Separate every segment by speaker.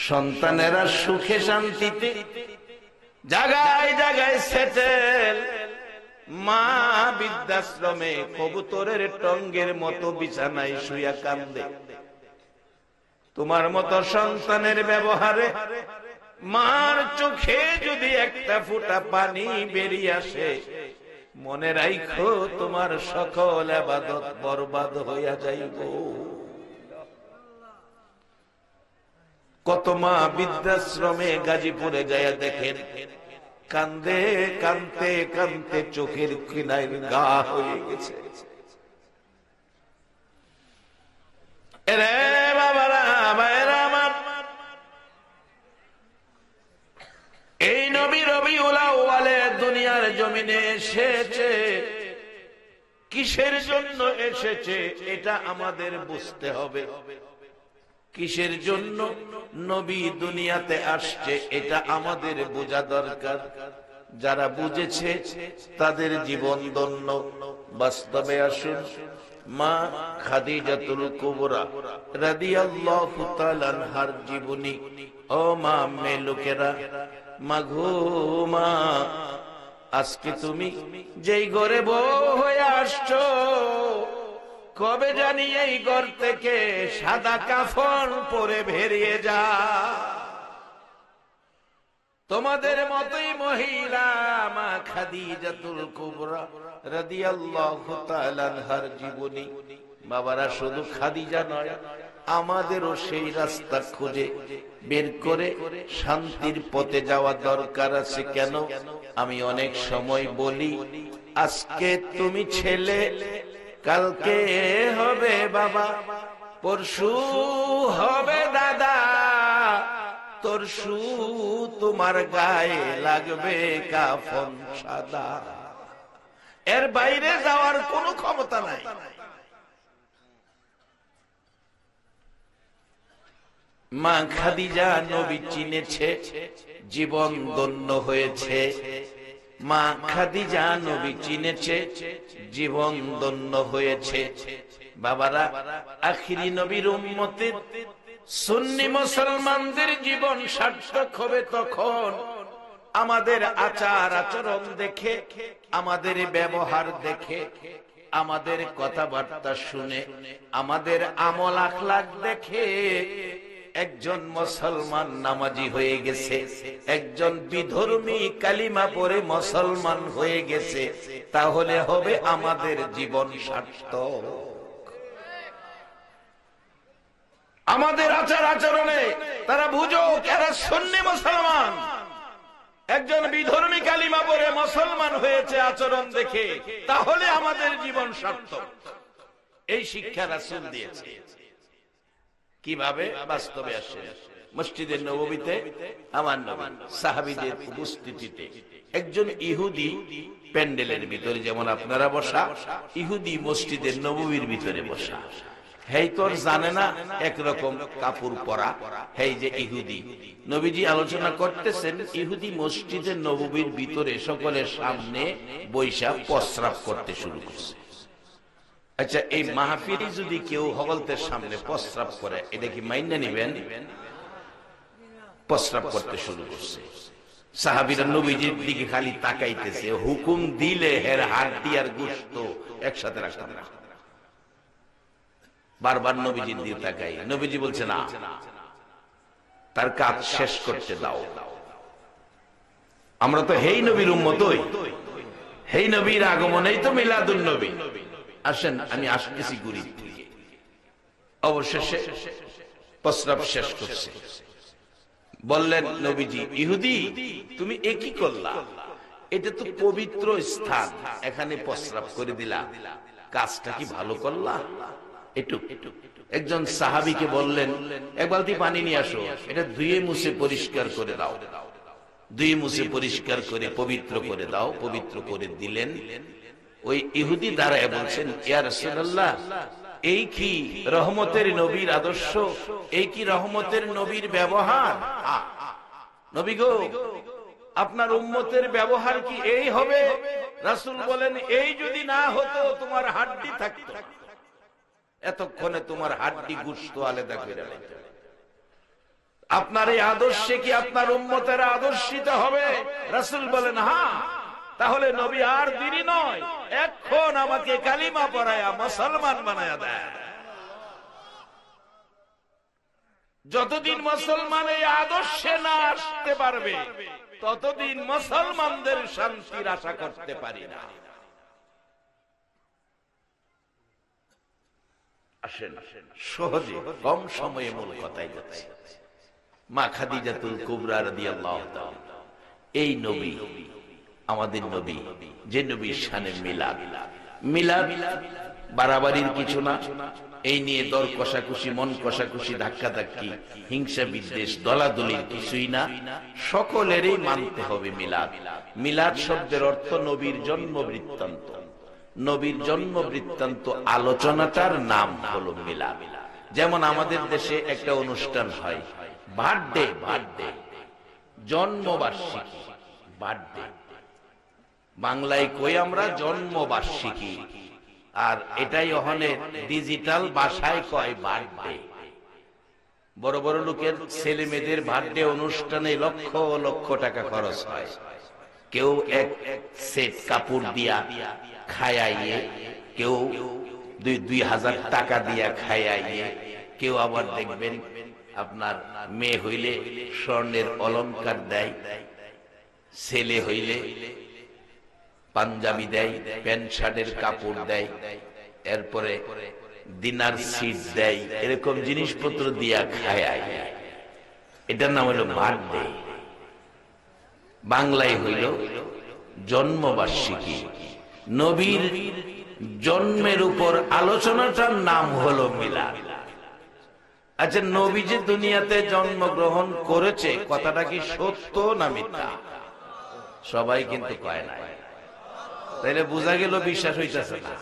Speaker 1: সন্তানেরা সুখে শান্তিতে জায়গায় জায়গায় সেটেল, মা বৃদ্ধাশ্রমে কবুতরের টঙ্গের মতো বিছানায় শুয়া কান্দে। তোমার মতো সন্তানের ব্যবহারে মার চোখে যদি একটা ফোঁটা পানি বেরিয়ে আসে, মনে রাখো তোমার সকল ইবাদত বরবাদ হইয়া যাইব। কত মা বৃদ্ধাশ্রমে গাজীপুরে যায় দেখেন, কান্দে কান্দতে কান্দতে চোখের কিনার গা হয়ে গেছে। এরে বাবারা, ভাইরা আমার, এই নবী রবিউল আউয়ালে দুনিয়ার জমিনে এসেছে, কিসের জন্য এসেছে এটা আমাদের বুঝতে হবে। কিসের জন্য নবী দুনিয়াতে আসছে এটা আমাদের বোঝা দরকার। যারা বুঝেছে তাদের জীবন ধন্য। বাস্তবে আসুন, মা খাদিজাতুল কুবরা রাদিয়াল্লাহু তাআলা আনহার জীবনী। ও মা, মেয়ে লোকেরা, মাগো মা, আজকে তুমি যেই ঘরে বউ হয়ে আসছো, কবে জানি এই ঘর থেকে সাদা কাফন পরে বেরিয়ে যা। তোমাদের মতোই মহিলা মা খাদিজাতুল কুবরা রাদিয়াল্লাহু তাআলা আনহার জীবনী। বাবারা, শুধু খাদিজা নয়, আমাদেরও সেই রাস্তা খুঁজে বের করে শান্তির পথে যাওয়া দরকার আছে। কেন? আমি অনেক সময় বলি, আজকে তুমি ছেলে, কালকে হবে বাবা, পরশু হবে দাদা, তরশু তোমার গায়ে লাগবে কাফন সাদা। এর বাইরে যাওয়ার কোনো ক্ষমতা নাই। মা খাদিজা নবী চিনেছে, জীবন ধন্য হয়েছে। মা খাদিজা নবী চিনেছে, জীবন ধন্য হয়েছে। বাবারা, আখিরি নবীর উম্মতের সুন্নি মুসলমানদের জীবন সার্থক হবে তখন আমাদের আচার আচরণ দেখে, আমাদের ব্যবহার দেখে, আমাদের কথাবার্তা শুনে, আমাদের আমল আখলাক দেখে একজন মুসলমান নামাজি হয়ে গেছে, একজন বিধর্মী কালিমা পড়ে মুসলমান হয়ে গেছে, তাহলে হবে আমাদের জীবন সার্থক। আমাদের আচার আচরণে তারা বুঝো এরা সুন্নি মুসলমান। একজন বিধর্মী কালিমা পড়ে মুসলমান হয়েছে আচরণ দেখে, তাহলে আমাদের জীবন সার্থক। এই শিক্ষা রাসূল দিয়েছে। কিভাবে? বাস্তবে আসে। মসজিদে নববীতে আমার নবী সাহাবীদের উপস্থিতিতে একজন ইহুদি প্যান্ডেলের ভিতরে, যেমন আপনারা বসা, ইহুদি মসজিদে নববীর ভিতরে বসা। হেই তোর জানে না একরকম কাপড় পরা, হেই যে ইহুদি। নবীজি আলোচনা করতেছেন, ইহুদি মসজিদে নববীর ভিতরে সকলের সামনে বৈশা প্রস্রাব করতে শুরু করছে। আচ্ছা, এই মাহফিলে যদি কেউ হগলতের সামনে প্রস্রাব করে, এটা কি মাইনা নিবেন? প্রস্রাব করতে শুরু করছে। সাহাবীরা নবীজির দিকে খালি তাকাইতেছে, হুকুম দিলে হের হাড্ডি আর গোশত একসাথে রাখতাম না। বারবার নবীজির দিকে তাকাই, নবীজি বলছে না, তার কাজ শেষ করতে দাও। আমরা তো হেই নবীর উম্মতই, হেই নবীর আগমনেই তো মিলাদুন নবী। আসেন, আমি আসতেছি গরিব থেকে। অবশেষে প্রস্রাব শেষ করছে। বললেন নবীজি, ইহুদি তুমি এ কি করলা? এটা তো পবিত্র স্থান, এখানে প্রস্রাব করে দিলা, কাজটা কি ভালো করলা? একটু একজন সাহাবীকে বললেন, এক বালতি পানি নিয়ে আসো, এটা ধুয়ে মুছে পরিষ্কার করে দাও। ধুয়ে মুছে পরিষ্কার করে পবিত্র করে দাও। পবিত্র করে দিলেন। ওই ইহুদি দাঁড়ায় বলছেন, ইয়া রাসূলুল্লাহ, এই কি রহমতের নবীর আদর্শ? এই কি রহমতের নবীর ব্যবহার? নবী গো, আপনার উম্মতের ব্যবহার কি এই হবে? রাসূল বলেন, এই যদি না হতো তোমার হাড্ডি থাকতো, এতক্ষণে তোমার হাড্ডি গোশত আলাদা করে নিত। আপনার এই আদর্শে কি আপনার উম্মতেরা আদর্শিত হবে? রাসূল বলেন হ্যাঁ। তাহলে নবী আর দেরি নয়, এখন আমাকে কালিমা পড়ায়া মুসলমান বানায়া দেয়। যতদিন মুসলমান এই আদর্শে না আসতে পারবে ততদিন মুসলমানদের শান্তির আশা করতে পারি না। আসেন সহজে কম সময়ে মূল কথাই যাচ্ছে। মা খাদিজাতুল কুবরা রাদিয়াল্লাহু তাআলা, এই নবী আমাদের নবী, যে নবীর শানে মিলাদ। মিলাদ বাড়াবাড়ির কিছু না, এই নিয়ে দর কষাকষি, মন কষাকষি, ধাক্কাধাক্কি, হিংসা বিদ্বেষ, দলাদলির কিছুই না, সকলেরই মানতে হবে মিলাদ। মিলাদ শব্দের অর্থ নবীর জন্ম বৃত্তান্ত। নবীর জন্ম বৃত্তান্ত আলোচনাটার নাম হলো মিলাদ। যেমন আমাদের দেশে একটা অনুষ্ঠান হয় বার্থডে, বার্থডে জন্মবার্ষিকী, বার্থডে বাংলায় কই আমরা জন্মবার্ষিকী, আর এটাই ওখানে ডিজিটাল ভাষায় কয় বার্থডে। বড় বড় লোকের ছেলে মেয়েদের বার্থডে অনুষ্ঠানে লক্ষ লক্ষ টাকা খরচ হয়। কেউ এক সেট কাপড় দিয়া খায়াইয়ে, কেউ 2,000 টাকা দিয়া খায়াইয়ে, কেউ আবার দেখবেন আপনার মেয়ে হইলে স্বর্ণের অলংকার দেয়, ছেলে হইলে পাঞ্জাবি দেয়, প্যান্ট শার্টের কাপড় দেয়, এরপরে ডিনার সিট দেয়, এরকম জিনিসপত্র দিয়া খায়ায়। এটার নাম হলো বার্থডে। বাংলায় হইল জন্মবার্ষিকী। নবীর জন্মের উপর আলোচনাটার নাম হলো মিলাদ। আচ্ছা, নবী যে দুনিয়াতে জন্মগ্রহণ করেছে, কথাটা কি সত্য না মিথ্যা? সবাই কিন্তু কয় না। তাইলে বোঝা গেল বিশ্বাস হইতেছে না।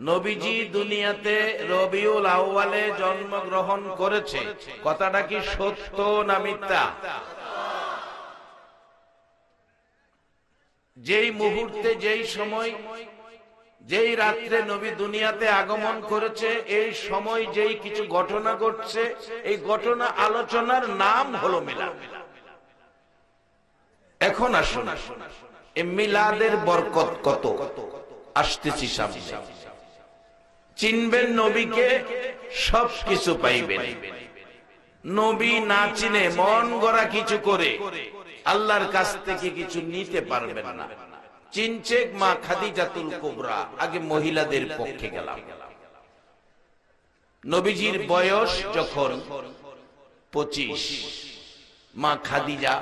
Speaker 1: নবীজি দুনিয়াতে রবিউল আউয়ালে জন্মগ্রহণ করেছে, কথাটা কি সত্য না মিথ্যা? যেই মুহূর্তে, যেই সময়, যেই রাত্রে নবী দুনিয়াতে আগমন করেছে, এই সময় যেই কিছু ঘটনা ঘটছে, এই ঘটনা আলোচনার নাম হলো মিলাদ। এখন আসুন, এই মিলাদের বরকত কত আসতেছি সামনে। চিনবেন নবীকে, সবকিছু পাইবেন। নবী না চিনে মন গড়া কিছু করে আল্লাহর কাছ থেকে কিছু নিতে পারবেন না। চিনছে মা খাদিজাতুল কুবরা। আগে মহিলাদের পক্ষে গেলাম। নবীজির বয়স যখন 25, মা খাদিজা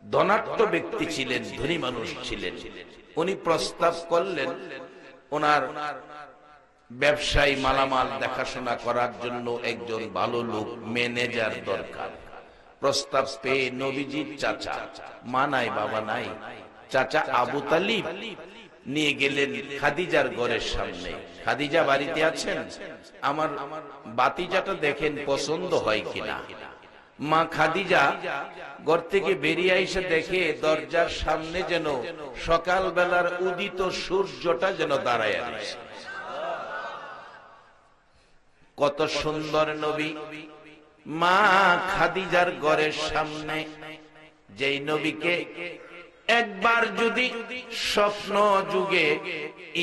Speaker 1: ধনাঢ্য ব্যক্তি ছিলেন, ধনী মানুষ ছিলেন। উনি প্রস্তাব করলেন ওনার ব্যবসায়ী মালামাল দেখাশোনা করার জন্য একজন ভালো লোক, ম্যানেজার দরকার। প্রস্তাব পেয়ে নবীজির চাচা, মা নাই বাবা নাই, চাচা আবু তালিব নিয়ে গেলেন খাদিজার ঘরের সামনে। খাদিজা বাড়িতে আছেন? আমার বাতিজাটা দেখেন পছন্দ হয় কিনা। মা খাদিজা ঘর থেকে বেরিয়ে এসে দেখে দরজার সামনে যেন সকালবেলার উদিত সূর্যটা যেন দাঁড়ায় আছে। কত সুন্দর নবী! মা খাদিজার ঘরের সামনে যেই নবীকে একবার যদি স্বপ্ন যুগে,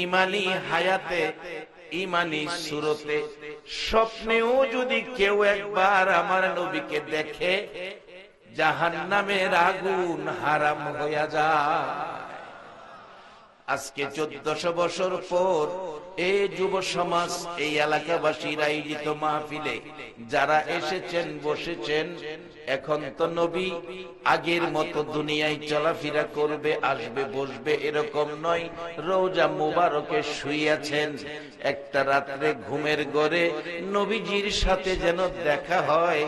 Speaker 1: ইমানি হায়াতে, ইমানি সুরতে, স্বপ্নেও যদি কেউ একবার আমার নবীকে দেখে, জাহান্নামের আগুন হারাম হইয়া যায়। আজকে 1400 বছর পর এই যুব সমাজ, এই এলাকাবাসীর আয়োজিত মাহফিলে যারা এসেছেন, বসেছেন, এখন তো নবী আগের মতো দুনিয়ায় চলাফেরা করবে, আসবে, বসবে, এরকম নয়। রওজা মুবারকে শুইয়াছেন। একটা রাত্রে ঘুমের ঘরে নবীজির সাথে যেন দেখা হয়।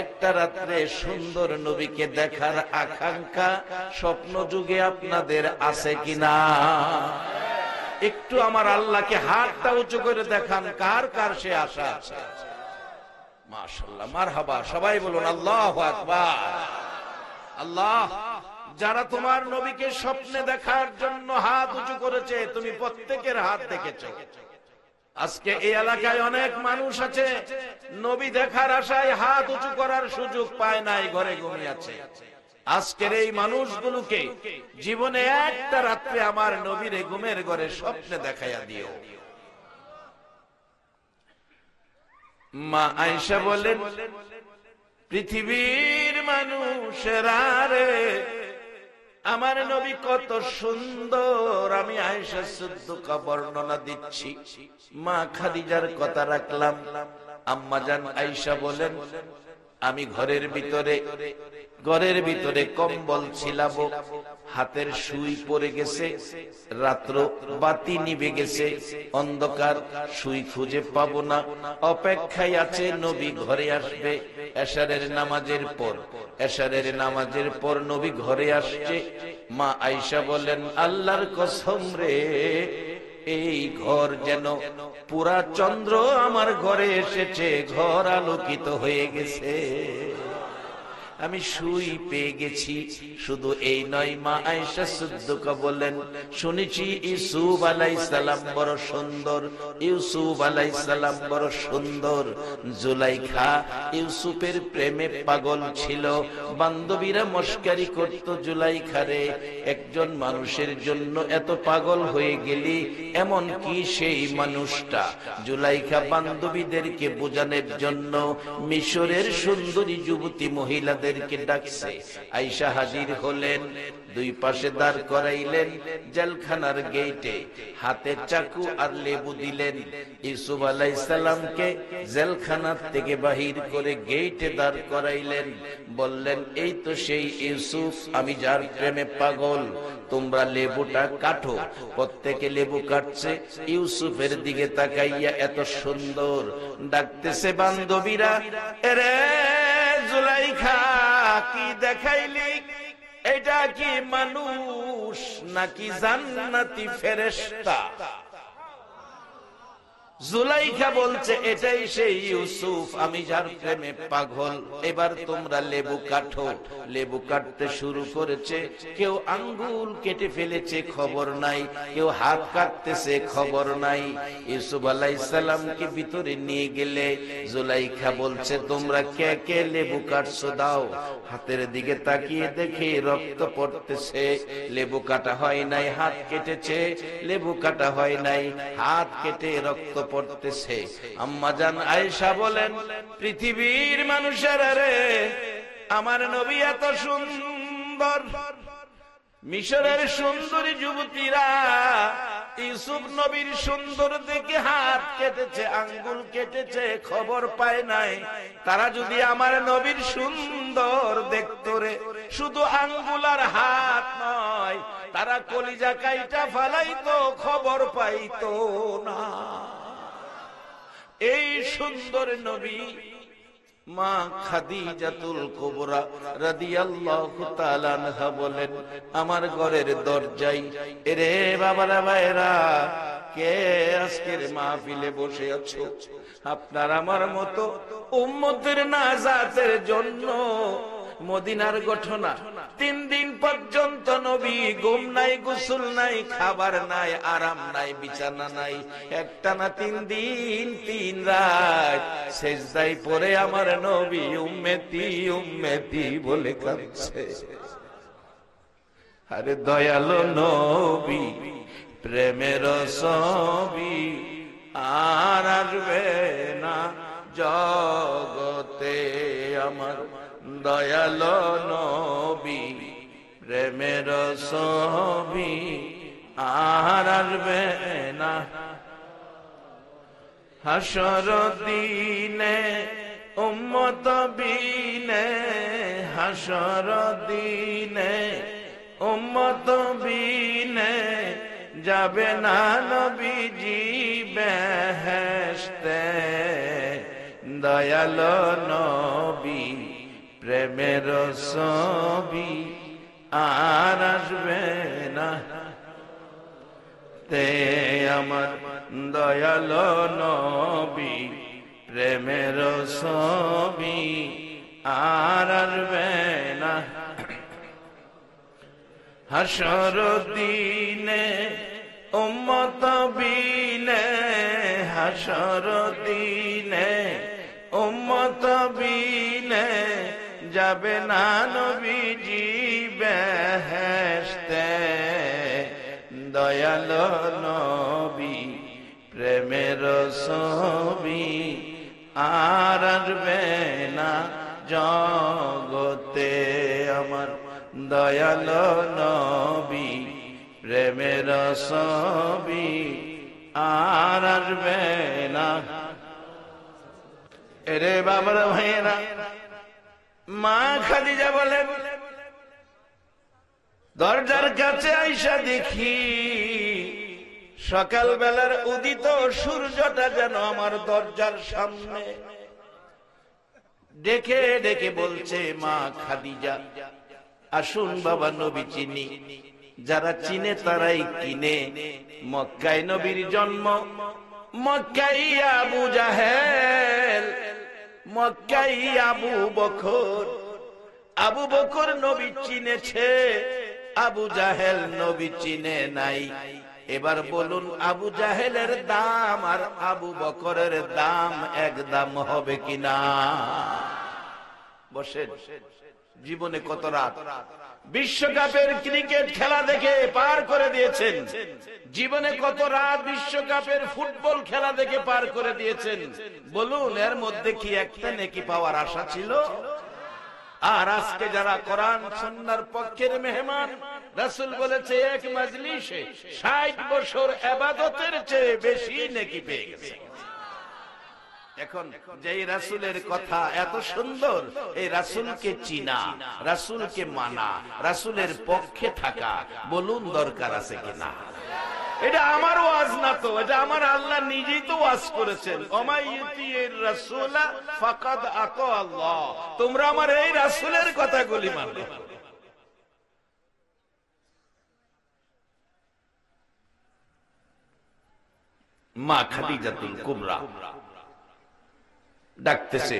Speaker 1: একটা রাত্রে সুন্দর নবীকে দেখার আকাঙ্ক্ষা স্বপ্ন যুগে আপনাদের আছে কিনা? একটু আমার আল্লাহকে হাতটা উঁচু করে দেখান, কার কার সে আশা আছে? মাশাআল্লাহ, মারহাবা, সবাই বলুন আল্লাহু আকবার। আল্লাহ, যারা তোমার নবীকে স্বপ্নে দেখার জন্য হাত উঁচু করেছে, তুমি প্রত্যেকের হাত দেখেছো। আজকে এই এলাকায় অনেক মানুষ আছে নবী দেখার আশায় হাত উঁচু করার সুযোগ পায় নাই, ঘরে ঘুমিয়ে আছে। আজকের এই মানুষগুলোকে জীবনে একটা রাত্রে আমার নবীরে ঘুমের ঘরে স্বপ্নে দেখাইয়া দিও। মা আয়েশা বলেন, পৃথিবীর মানুষেরা রে, আমার নবী কত সুন্দর। আমি আয়েশা সিদ্দিকা বর্ণনা দিচ্ছি, মা খাদিজার কথা রাখলাম। আম্মাজান আয়েশা বলেন, আমি ঘরের ভিতরে কম্বল ছিলাম, হাতের সুই পড়ে গেছে, রাত্র বাতি নিভে গেছে, অন্ধকার, সুই খুঁজে পাবো না, অপেক্ষায় আছে নবী ঘরে আসবে। এশারের নামাজের পর নবী ঘরে আসছে। মা আয়েশা বলেন, আল্লাহর কসম রে, এই ঘর যেন পুরা চন্দ্র আমার ঘরে এসেছে, ঘর আলোকিত হয়ে গেছে, আমি সুই পেয়ে গেছি। শুধু এই নয়, মা আয়েশা সিদ্দিকা বলেন, শুনেছি ইউসুফ আলাইহিস সালাম বড় সুন্দর, ইউসুফ আলাইহিস সালাম বড় সুন্দর। জুলাইখা ইউসুফের প্রেমে পাগল ছিল, বান্ধবীরা মস্কারি করত, জুলাইখারে একজন মানুষের জন্য এত পাগল হয়ে গেলি, এমন কি সেই মানুষটা। জুলাইখা বান্ধবীদেরকে বোঝানোর জন্য মিশরের সুন্দরী যুবতী মহিলাদের ডাকছে। আয়েশা হাজির হলেন, দুই পাশে দাঁড় করাইলেন জেলখানার গেটে, হাতে চাকু আর লেবু দিলেন। ইউসুফ আলাইহিস সালামকে জেলখানার থেকে বাহির করে গেটে দাঁড় করাইলেন, বললেন, এই তো সেই ইউসুফ, আমি যার প্রেমে পাগল, তোমরা লেবুটা কাটো। প্রত্যেকে লেবু কাটছে, ইউসুফের দিকে তাকাইয়া এত সুন্দর ডাকতেছে বান্ধবীরা, এরে জুলাইখা, কি দেখাইলি? এটা কি মানুষ নাকি জান্নাতি ফেরেশতা? জুলাইখা বলছে, এটাই সেই ইউসুফ, আমি যার প্রেমে পাগল। এবার তোমরা লেবু কাটো। লেবু কাটতে শুরু করেছে, কেউ আঙ্গুল কেটে ফেলেছে, খবর নাই, কেউ হাত কাটতেছে, খবর নাই। ইউসুফ আলাইহিস সালামকে ভিতরে নিয়ে গেলে জুলাইখা বলছে, তোমরা কে কে লেবু কাটছো দাও। হাতের দিকে তাকিয়ে দেখে রক্ত পড়তেছে, লেবু কাটা হয় নাই, হাত কেটেছে, লেবু কাটা হয় নাই, হাত কেটে রক্ত পড়তেছে। আম্মাজান আয়েশা বলেন, পৃথিবীর মানুষেরা রে, আমার নবী এত সুন্দর। মিশরের সুন্দরী যুবতীরা ইউসুফ নবীর সুন্দর দেখে হাত কেটেছে, আঙ্গুল কেটেছে, খবর পায় নাই। তারা যদি আমার নবীর সুন্দর দেখতো রে, শুধু আঙ্গুল আর হাত নয়, তারা কলিজা কাইটা ফালাইতো, খবর পাইতো না। এই সুন্দর নবী মা খাদিজাতুল কুবরা রাদিয়াল্লাহু তাআলা আনহা বলেন, আমার ঘরের দরজায়, এরে বাবারা ভাইরা, কে আজকের মাহফিলে বসে আছো? আপনার আমার মতো উম্মতের নাজাতের জন্য মদিনার ঘটনা। 3 দিন পর্যন্ত নবী ঘুম নাই, গোসল নাই, খাবার নাই, আরাম নাই, বিছানা নাই, একটানা 3 দিন 3 রাত সেজদায় পড়ে আমার নবী উম্মতি উম্মতি বলে কাঁদছে। আরে দয়ালো নবী, প্রেমের ছবি আর আসবে না জগতে, আমার দয়ালো নবী, প্রেমের ছবি আর আসবে না। হাসর দিনে উম্মত বিনে, হাসর দিনে উম্মত বিনে, যাবে না নবীজি বেহেশতে। দয়ালো নবী, প্রেমের ছবি আর আসবে না তে, আমার দয়ালো নবী, প্রেমের ছবি আর আসবে না। হাসর দিনে উম্মত বিনে, হাসর দিনে উম্মত বিনে যাবে না নবীজি বেহেশতে। দয়াল নবী প্রেমের ছবি আর আসবে না জগতে আমার। দয়াল নবী প্রেমের ছবি আর আসবে না। এরে বাবার ভাইয়েরা, মা খাদিজা বলেন দরজার কাছে আইসা দেখি সকাল বেলার উদিত সূর্যটা যেন আমার দরজার সামনে। ডেকে ডেকে বলছে মা খাদিজা, আসুন বাবা নবী চিনি। যারা চিনে তারাই কিনে। মক্কায় নবীর জন্ম, মক্কায় আবু জাহেল, মক্কায় আবু বকর। আবু বকর নবী চিনেছে, আবু জাহেল নবী চিনে নাই। এবার বলুন আবু জাহেলের দাম আর আবু বকরের দাম এক দাম হবে কিনা? বসেন। জীবনে কত রাত বিশ্বকাপের ক্রিকেট খেলা দেখে পার করে দিয়েছেন, জীবনে কত রাত বিশ্বকাপের ফুটবল খেলা দেখে পার করে দিয়েছেন। বলুন এর মধ্যে কি একটা নেকি পাওয়ার আশা ছিল? আর আজকে যারা কোরআন সুন্নাহর পক্ষের মেহমান, রাসূল বলেছে এক মজলিসে 60 বছর ইবাদতের চেয়ে বেশি নেকি পেয়ে গেছে। এখন যেই রাসূলের কথা এত সুন্দর, এই রাসূলকে চিনা, রাসূলকে মানা, রাসূলের পক্ষে থাকা, বলুন দরকার আছে কিনা? এটা আমার ওয়াজ না তো, এটা আমার আল্লাহ নিজেই তো ওয়াজ করেছেন, ওমাইয়ুতির রাসূলা ফাকাদ আতা আল্লাহ। তোমরা আমার এই রাসূলের কথাগুলি মানো। মা খাদিজাতুল কুবরা ডাকতেছে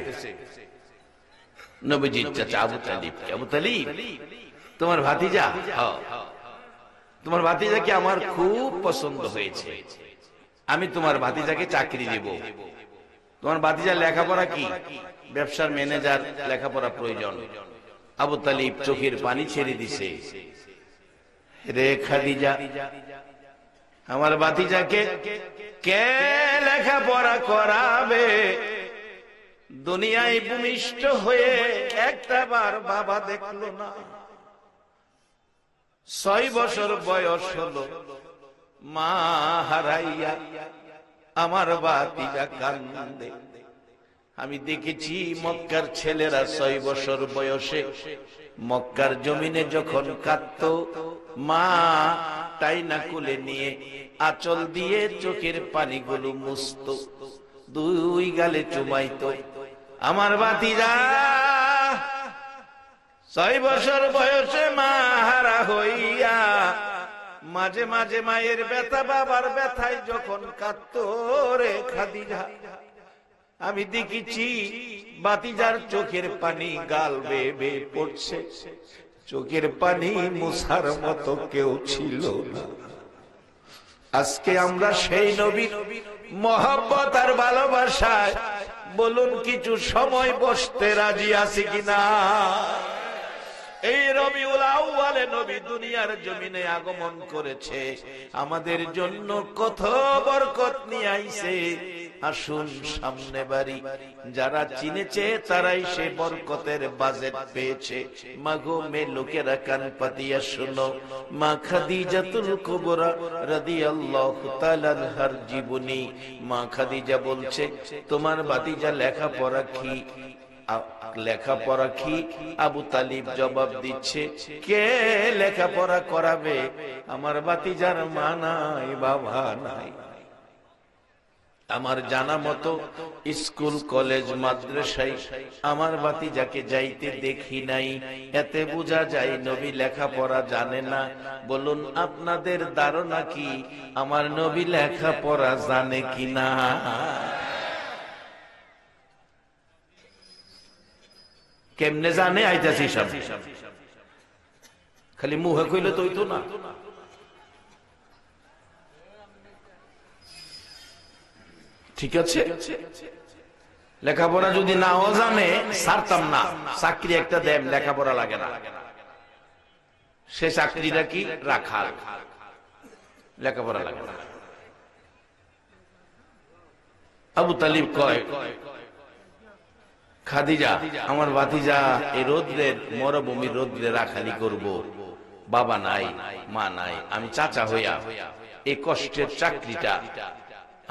Speaker 1: নবীজির চাচা আবু তালিব। আবু তালিব, তোমার ভাতিজা, তোমার ভাতিজাকে আমার খুব পছন্দ হয়েছে, আমি তোমার ভাতিজাকে চাকরি দেব। তোমার ভাতিজার লেখাপড়া কি? ব্যবসার ম্যানেজার, লেখাপড়া প্রয়োজন। আবু তালিব চোখের পানি ছেড়ে দিছে। রে খাদিজা, আমার ভাতিজাকে কে লেখাপড়া করাবে? দুনিয়ায় ভূমিষ্ঠ হয়ে একটা বার বাবা দেখলো না। 6 বছর বয়স হলো, মা হারাইয়া আমার ভাতিজা কান্দে। আমি দেখেছি মক্কার ছেলেরা 6 বছর বয়সে মক্কার জমিনে যখন কাঁদতো, মা টাইনা কোলে নিয়ে আঁচল দিয়ে চোখের পানিগুলো মুছতো, 2 গালে চুমাইতো। আমার ভাতিজা 6 বছর বয়সে মা হারা হইয়া মাঝে মাঝে মায়ের ব্যথা, বাবার ব্যথায় যখন কাঁদতো রে খাদিজা, আমি দেখেছি ভাতিজার চোখের পানি গাল বেয়ে বেয়ে পড়ছে। চোখের পানি মুছার মতো কেউ ছিল না। আজকে আমরা সেই নবীর মহব্বত আর ভালোবাসায় বলুন কিছু সময় বসতে রাজি আছি কিনা? এই রবিউল আউয়ালে নবী দুনিয়ার জমিনে আগমন করেছে, আমাদের জন্য কত বরকত নিয়ে আইছে। আসুন সামনে বাড়ি, যারা চিনেছে তারাই সে বরকতের বাজেট পেয়েছে। মাগো মে লোকেরা কান পাতিয়া শুনো, মা খাদিজাতুল কুবরা রাদিয়াল্লাহু তাআলা আনহার জীবনী। মা খাদিজা বলছে, তোমার ভাতিজা লেখাপড়া কি? লেখাপড়া কি? আবু তালিব জবাব দিচ্ছে, কে লেখাপড়া করাবে? আমার ভাতিজার মা নাই, বাবা নাই। আমার জানা মতো স্কুল কলেজ মাদ্রাসায় আমার ভাতিজাকে যাইতে দেখি নাই। এতে বোঝা যায় নবী লেখাপড়া জানে না। বলুন আপনাদের ধারণা কি আমার নবী লেখাপড়া জানে কিনা? কেমনে জানে? আইতাছি সব, খালি মুহে কইলে তো হইতো না। ঠিক আছে, লেখাপড়া যদি নাও জানে ছাড়তাম না, চাকরি একটা দেন, লেখাপড়া লাগে না। সে চাকরিটা কি? রাখাল, লেখাপড়া লাগে না। আবু তালিব কয়, খাদিজা আমার ভাতিজা এই রোদ্রের, মরুভূমির রোদ্রে রাখালি করব, বাবা নাই মা নাই, আমি চাচা হইয়া এই কষ্টের চাকরিটা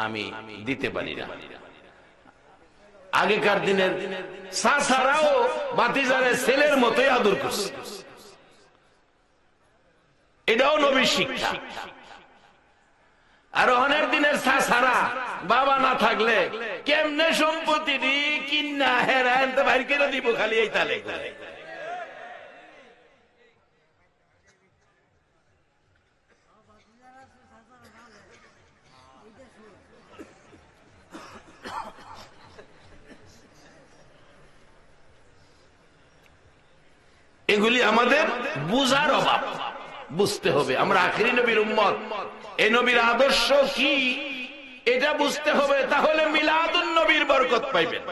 Speaker 1: আমি দিতে পারি না। আগেকার দিনের চাচারাও ভাতিজারে ছেলের মতোই আদর করছে, এটাও নবীর শিক্ষা। আর অনেক দিনের চাচারা বাবা না থাকলে কেমনে সম্পত্তি কিনা হেরা বাইর করে দিব, খালি এই তালে। এগুলি আমাদের বুঝার অভাব, বুঝতে হবে। আমরা আখিরি নবীর উম্মত, এই নবীর আদর্শ কি এটা বুঝতে হবে, তাহলে মিলাদুন নবীর বরকত পাইবেন।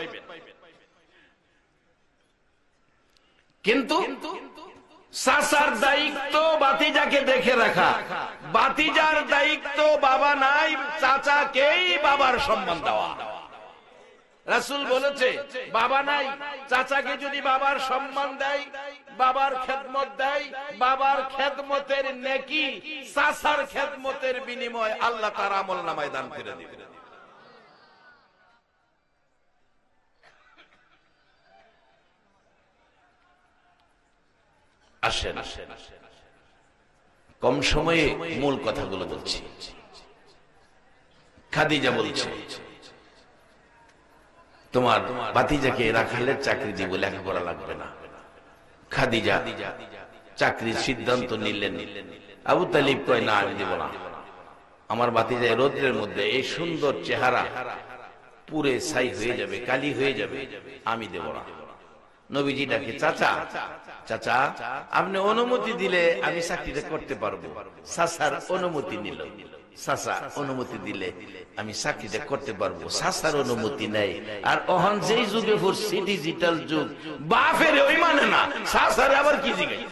Speaker 1: কিন্তু চাচার দায়িত্ব ভাতিজাকে দেখে রাখা, ভাতিজার দায়িত্ব বাবা নাই চাচাকেই বাবার সম্মান দেওয়া। রাসূল বলেছে বাবা নাই চাচাকে যদি বাবার সম্মান দেয়, বাবার খেদমত দেয়, বাবার খেদমতের নেকি চাচার খেদমতের বিনিময় আল্লাহ তার আমলনামায় দান করে দিবেন। আসেন কম সময়ে মূল কথাগুলো বলছি। খাদিজা বলছে, তোমার ভাতিজাকে রাখালের চাকরি দিব, লেখাপড়া লাগবে না। খাদিজা চাকরির সিদ্ধান্ত নিলেন। আবু তালিব কয়, না আমি দিব না, আমার ভাতিজা রৌদ্রের মধ্যে এই সুন্দর চেহারা পুরে ছাই হয়ে যাবে, কালি হয়ে যাবে, আমি দেব না। নবীজি ডাকে, চাচা চাচা আপনি অনুমতি দিলে আমি চাকরিটা করতে পারবো। চাচার অনুমতি নিল, চাচা অনুমতি দিলে আমি চাকরিটা করতে পারবো, চাচার অনুমতি নেই। আর অহন যেই যুগে পড়ছি ডিজিটাল যুগ, বাপের ওই মানে না, চাচারে আবার কি জিগাই।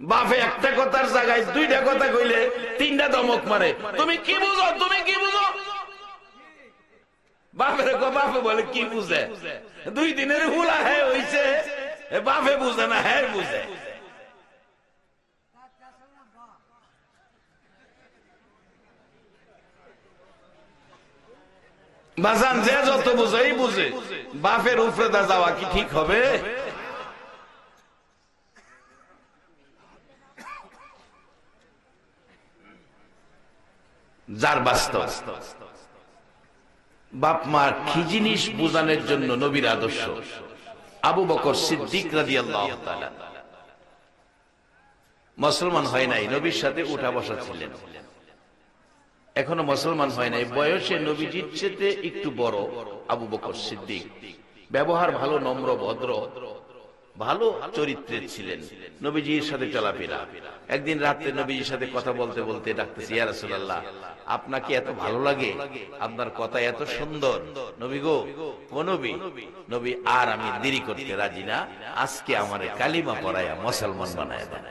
Speaker 1: বাপে একটা কথার জায়গায় দুইটা কথা কইলে তিনটা দমক মারে, তুমি কি বুঝো, তুমি কি বুঝো। বাপের বাপে বলে কি বুঝে, 2 দিনের হুলা হ্যাঁ হইছে, বাপে বুঝে না, হ্যাঁ বুঝে। বাজান যে যত বুঝেই বুঝে, বাপের উপরে দা যাওয়া কি ঠিক হবে? যার বাস্তব বাপ মা কি জিনিস বুঝানোর জন্য নবীর আদর্শ। আবু বকর সিদ্দিক রাদিয়াল্লাহু তাআলা মুসলমান হয় নাই, নবীর সাথে উঠা বসা ছিলেন, এখনো মুসলমান হয় নাই, বয়সে নবীজির চেয়ে একটু বড় আবু বকর সিদ্দিক। ব্যবহার ভালো, নম্র ভদ্র, ভালো চরিত্রের ছিলেন, নবীজির সাথে চলাফেরা। একদিন রাতে নবীজির সাথে কথা বলতে বলতে ডাকতেছি, ইয়া রাসূলুল্লাহ আপনাকে এত ভালো লাগে, আপনার কথা এত সুন্দর, নবী গো ও নবী। নবী আর আমি দেরি করতে রাজি না, আজকে আমারে কালিমা পড়ায়া মুসলমান বানায়া দেন।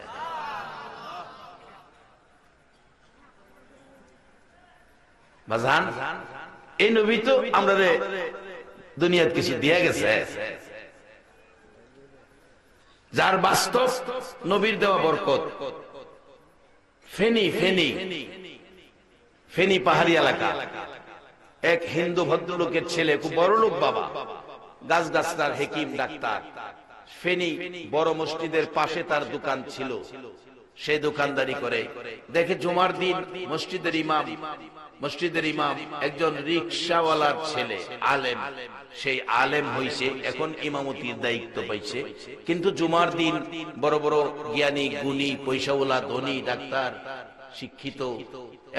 Speaker 1: বাজান এই নবী তো আমরা দুনিয়ার কিছু দিয়ে গেছে, যার বাস্তব নবীর দেওয়া বরকত। ফেনী ফেনী ফেনী পাহাড়ি এলাকা, এক হিন্দু ভদ্রলোকের ছেলে, খুব বড় লোক বাবা, গাছগাছলার হেকিম ডাক্তার। ফেনী বড় মসজিদের পাশে তার দোকান ছিল, সে দোকানদারি করে। দেখে জুমার দিন মসজিদের ইমাম একজন রিকশাওয়ালার ছেলে, আলেম, সেই আলেম হইছে, এখন ইমামতির দায়িত্ব পাইছে। কিন্তু জুমার দিন বড় বড় জ্ঞানী গুণী পয়সাওয়ালা ধনী ডাক্তার শিক্ষিত।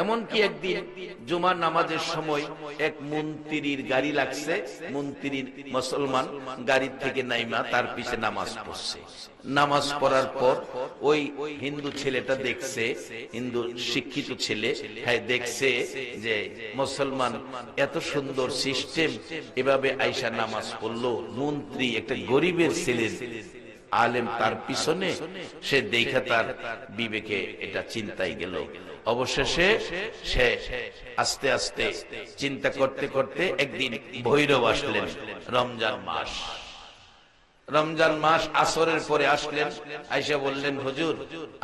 Speaker 1: এমনকি একদিন জুমার নামাজের সময় এক মন্ত্রীর গাড়ি লাগছে, মন্ত্রীর মুসলমান গাড়ি থেকে নাইমা তার পিছে নামাজ পড়ছে। নামাজ পড়ার পর ওই হিন্দু ছেলেটা দেখছে, হিন্দু শিক্ষিত ছেলে, হ্যাঁ দেখছে যে মুসলমান এত সুন্দর সিস্টেম, এভাবে আইসা নামাজ পড়লো। মন্ত্রী একটা গরিবের ছেলে আলেম তার পিছনে, সে দেখা তার বিবেকে এটা চিন্তায় গেল। অবশেষে সে আস্তে আস্তে চিন্তা করতে করতে একদিন ভৈরব আসলেন। রমজান মাস আসরের পরে আসলেন, আয়েশা বললেন, হুজুর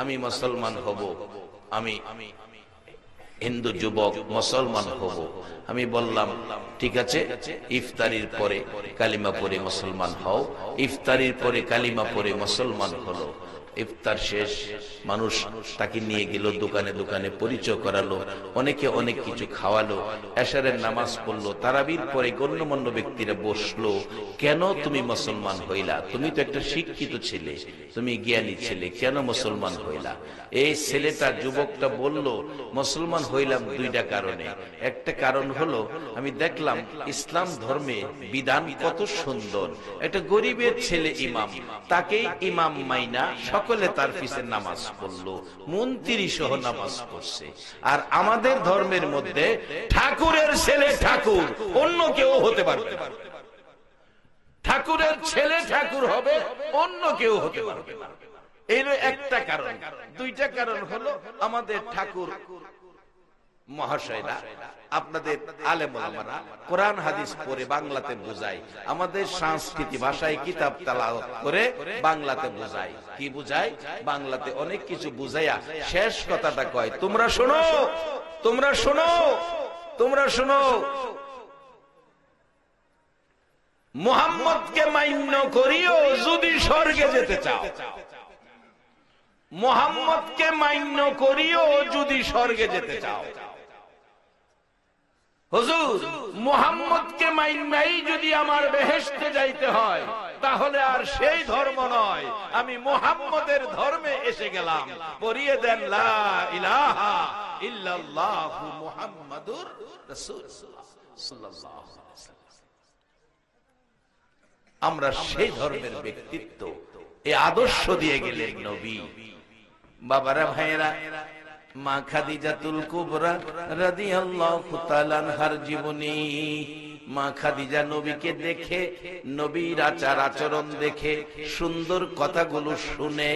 Speaker 1: আমি মুসলমান হব, আমি হিন্দু যুবক মুসলমান হব। আমি বললাম ঠিক আছে, ইফতারির পরে কালিমা পড়ে মুসলমান হও। ইফতারির পরে কালিমা পড়ে মুসলমান হলো। ইফতার শেষ, মানুষ তাকে নিয়ে গেল দোকানে দোকানে, পরিচয় করালো, অনেকে অনেক কিছু খাওয়ালো। এশারের নামাজ পড়লো, তারাবির পরে গণ্যমান্য ব্যক্তিরা বসলো। কেন তুমি মুসলমান হইলা? তুমি তো একটা শিক্ষিত ছেলে, তুমি জ্ঞানী ছেলে, কেন মুসলমান হইলা? এই ছেলেটা, যুবকটা বলল, মুসলমান হইলাম দুইটা কারণে। একটা কারণ হলো আমি দেখলাম ইসলাম ধর্মে বিধান কত সুন্দর। একটা গরিবের ছেলে ইমাম, তাকেই ইমাম মাইনা সকলে তার পিছে নামাজ পড়লো, মন্ত্রী সহ নামাজ পড়ছে। আর আমাদের ধর্মের মধ্যে ঠাকুরের ছেলে ঠাকুর, অন্য কেউ হতে পারবে না। ঠাকুরের ছেলে ঠাকুর হবে, অন্য কেউ হতে পারবে না। এর একটা কারণ। দুইটা কারণ হলো আমাদের ঠাকুর মহাশয়রা, আপনাদের আলেম ওলামারা কোরআন হাদিস পড়ে বাংলাতে বোঝায়, আমাদের সংস্কৃতি ভাষায় কিতাব তেলাওয়াত করে বাংলাতে বোঝায়। কি বোঝায়? বাংলাতে অনেক কিছু বুঝাইয়া শেষ কথাটা কয়, তোমরা শোনো, তোমরা শোনো, তোমরা শোনো, মুহাম্মদকে মান্য করিও যদি স্বর্গে যেতে চাও। মুহাম্মদকে মান্য করিও যদি স্বর্গে যেতে চাও। হুজুর মুহাম্মদকে মাইন্নাই যদি আমার বেহেশতে যাইতে হয়, তাহলে আর সেই ধর্ম নয়, আমি মুহাম্মদের ধর্মে এসে গেলাম। পড়িয়ে দেন লা ইলাহা ইল্লাল্লাহু মুহাম্মাদুর রাসূলুল্লাহ সাল্লাল্লাহু আলাইহি ওয়াসাল্লাম। আমরা সেই ধর্মের ব্যক্তিত্ব, এই আদর্শ দিয়ে গেলেন নবী। বাবারা, ভাইয়েরা, মা খাদিজাতুল কুবরা রাদিয়াল্লাহু তাআলা আনহার জীবনী। মা খাদিজা নবীকে দেখে, নবীর আচার আচরণ দেখে, সুন্দর কথাগুলো শুনে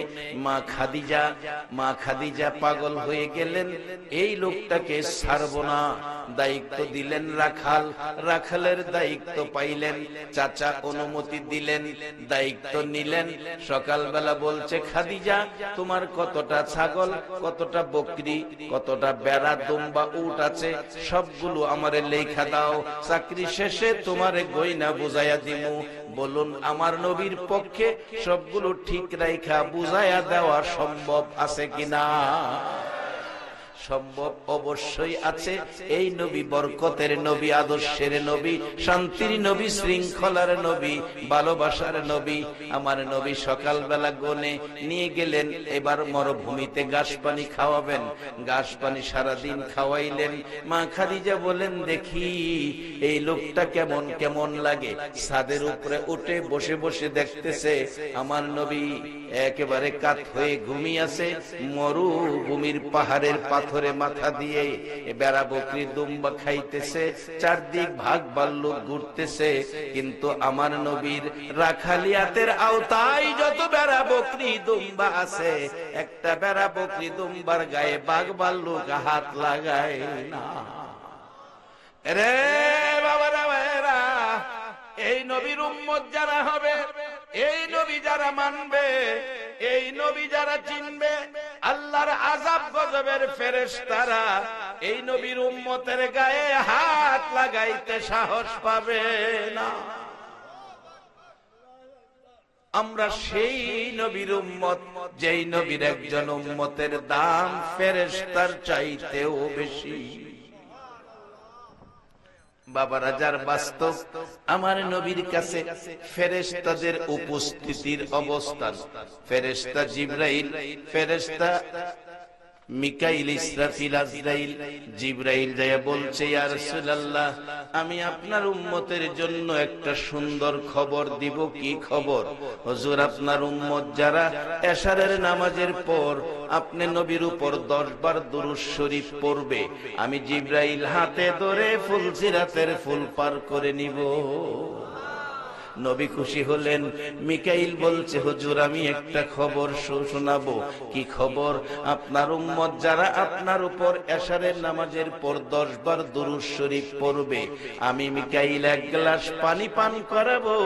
Speaker 1: মা খাদিজা পাগল হয়ে গেলেন। এই লোকটাকে ছাড়বো না। দায়িত্ব দিলেন রাখাল, রাখালের দায়িত্ব পাইলেন। চাচা অনুমতি দিলেন, দায়িত্ব নিলেন। সকালবেলা বলছে, খাদিজা তোমার কতটা ছাগল, কতটা বকরি, কতটা বেড়া, দুম্বা, উট আছে, সবগুলো আমারে লেখা দাও। চাকরি শেষে তোমারে গয়না বুঝাইয়া দিমু। বলুন আমার নবীর পক্ষে সবগুলো ঠিক রাইখা বুঝাইয়া দেওয়া সম্ভব আছে কিনা? সম্ভব, অবশ্যই আছে। এই নবী বরকতের নবী, আদর্শের নবী, শান্তির নবী, শৃঙ্খলার নবী, ভালোবাসার নবী। আমার নবী সকালবেলা গনে নিয়ে গেলেন, এবার মরুভূমিতে ঘাস পানি খাওয়াবেন। ঘাস পানি সারাদিন খাওয়াইলেন। মা খাদিজা বলেন, দেখি এই লোকটা কেমন কেমন লাগে। ছাদের উপরে উঠে বসে বসে দেখতেছে আমার নবী একেবারে কাত হয়ে ঘুমিয়ে আছে। মরুভূমির পাহাড়ের পাথরে মাথা দিয়ে বেড়া বকরি দুম্বা খাইতেছে, চারদিক ভাগ ভাল্লুক ঘুরতেছে। কিন্তু আমার নবীর রাখালিয়াতের আওতায় যত বেড়া বকরি দুম্বা আছে, একটা বেড়া বকরি দুম্বার গায়ে বাঘ ভাল্লুক হাত লাগায় না। রে বাবারা, ভাইয়েরা, এই নবীর উম্মত যারা হবে, এই নবী যারা মানবে, এই নবী যারা চিনবে, আল্লাহর আযাব গজবের ফেরেশতারা এই নবীর উম্মতের গায়ে হাত লাগাইতে সাহস পাবে না। আমরা সেই নবীর উম্মত, যেই নবীর একজন উম্মতের দাম ফেরেশতার চাইতেও বেশি। বাবারা, যার বাস্তব আমার নবীর কাছে ফেরেশতাদের উপস্থিতির অবস্থান, ফেরেশতা জিবরাইল, ফেরেশতা মিকাইল, ইসরাফিল, আজরাইল, জিবরাইল যায় বলছে, ইয়া রাসূলুল্লাহ, আমি আপনার উম্মতের জন্য একটা সুন্দর খবর দিব। কি খবর? হুজুর, আপনার উম্মত যারা এশারের নামাজের পর আপনি নবীর উপর 10 বার দুরূদ শরীফ পড়বে, আমি জিবরাইল হাতে ধরে ফুলসিরাতের ফুল পার করে নিব। নবী খুশি হলেন। মিকাইল বলছে, হুজুর, আমি একটা খবর শোনাবো। কি খবর? আপনার উম্মত যারা আপনার উপর এশারের নামাজের পর 10 বার দুরূদ শরীফ পড়বে, আমি মিকাইল 1 গ্লাস পানি পান করাবো।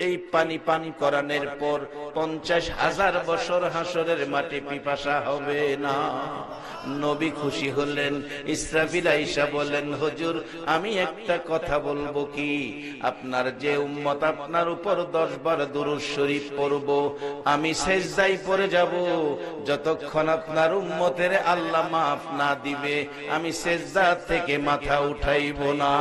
Speaker 1: এই পানি পান করানোর পর 50,000 বছর হাসরের মাটি পিপাসা হবে না। নবী খুশি হলেন। ইসরাফিল আইসা বলেন, হুজুর, আমি একটা কথা বলবো। কি? আপনার যে উম্মত আপনার উপর 10 বার দুরূদ শরীফ পড়ব, আমি সেজদায় পড়ে যাব। যতক্ষণ আপনার উম্মতের আল্লাহ মাফ না দিবে, আমি সেজদা থেকে মাথা উঠাইব না।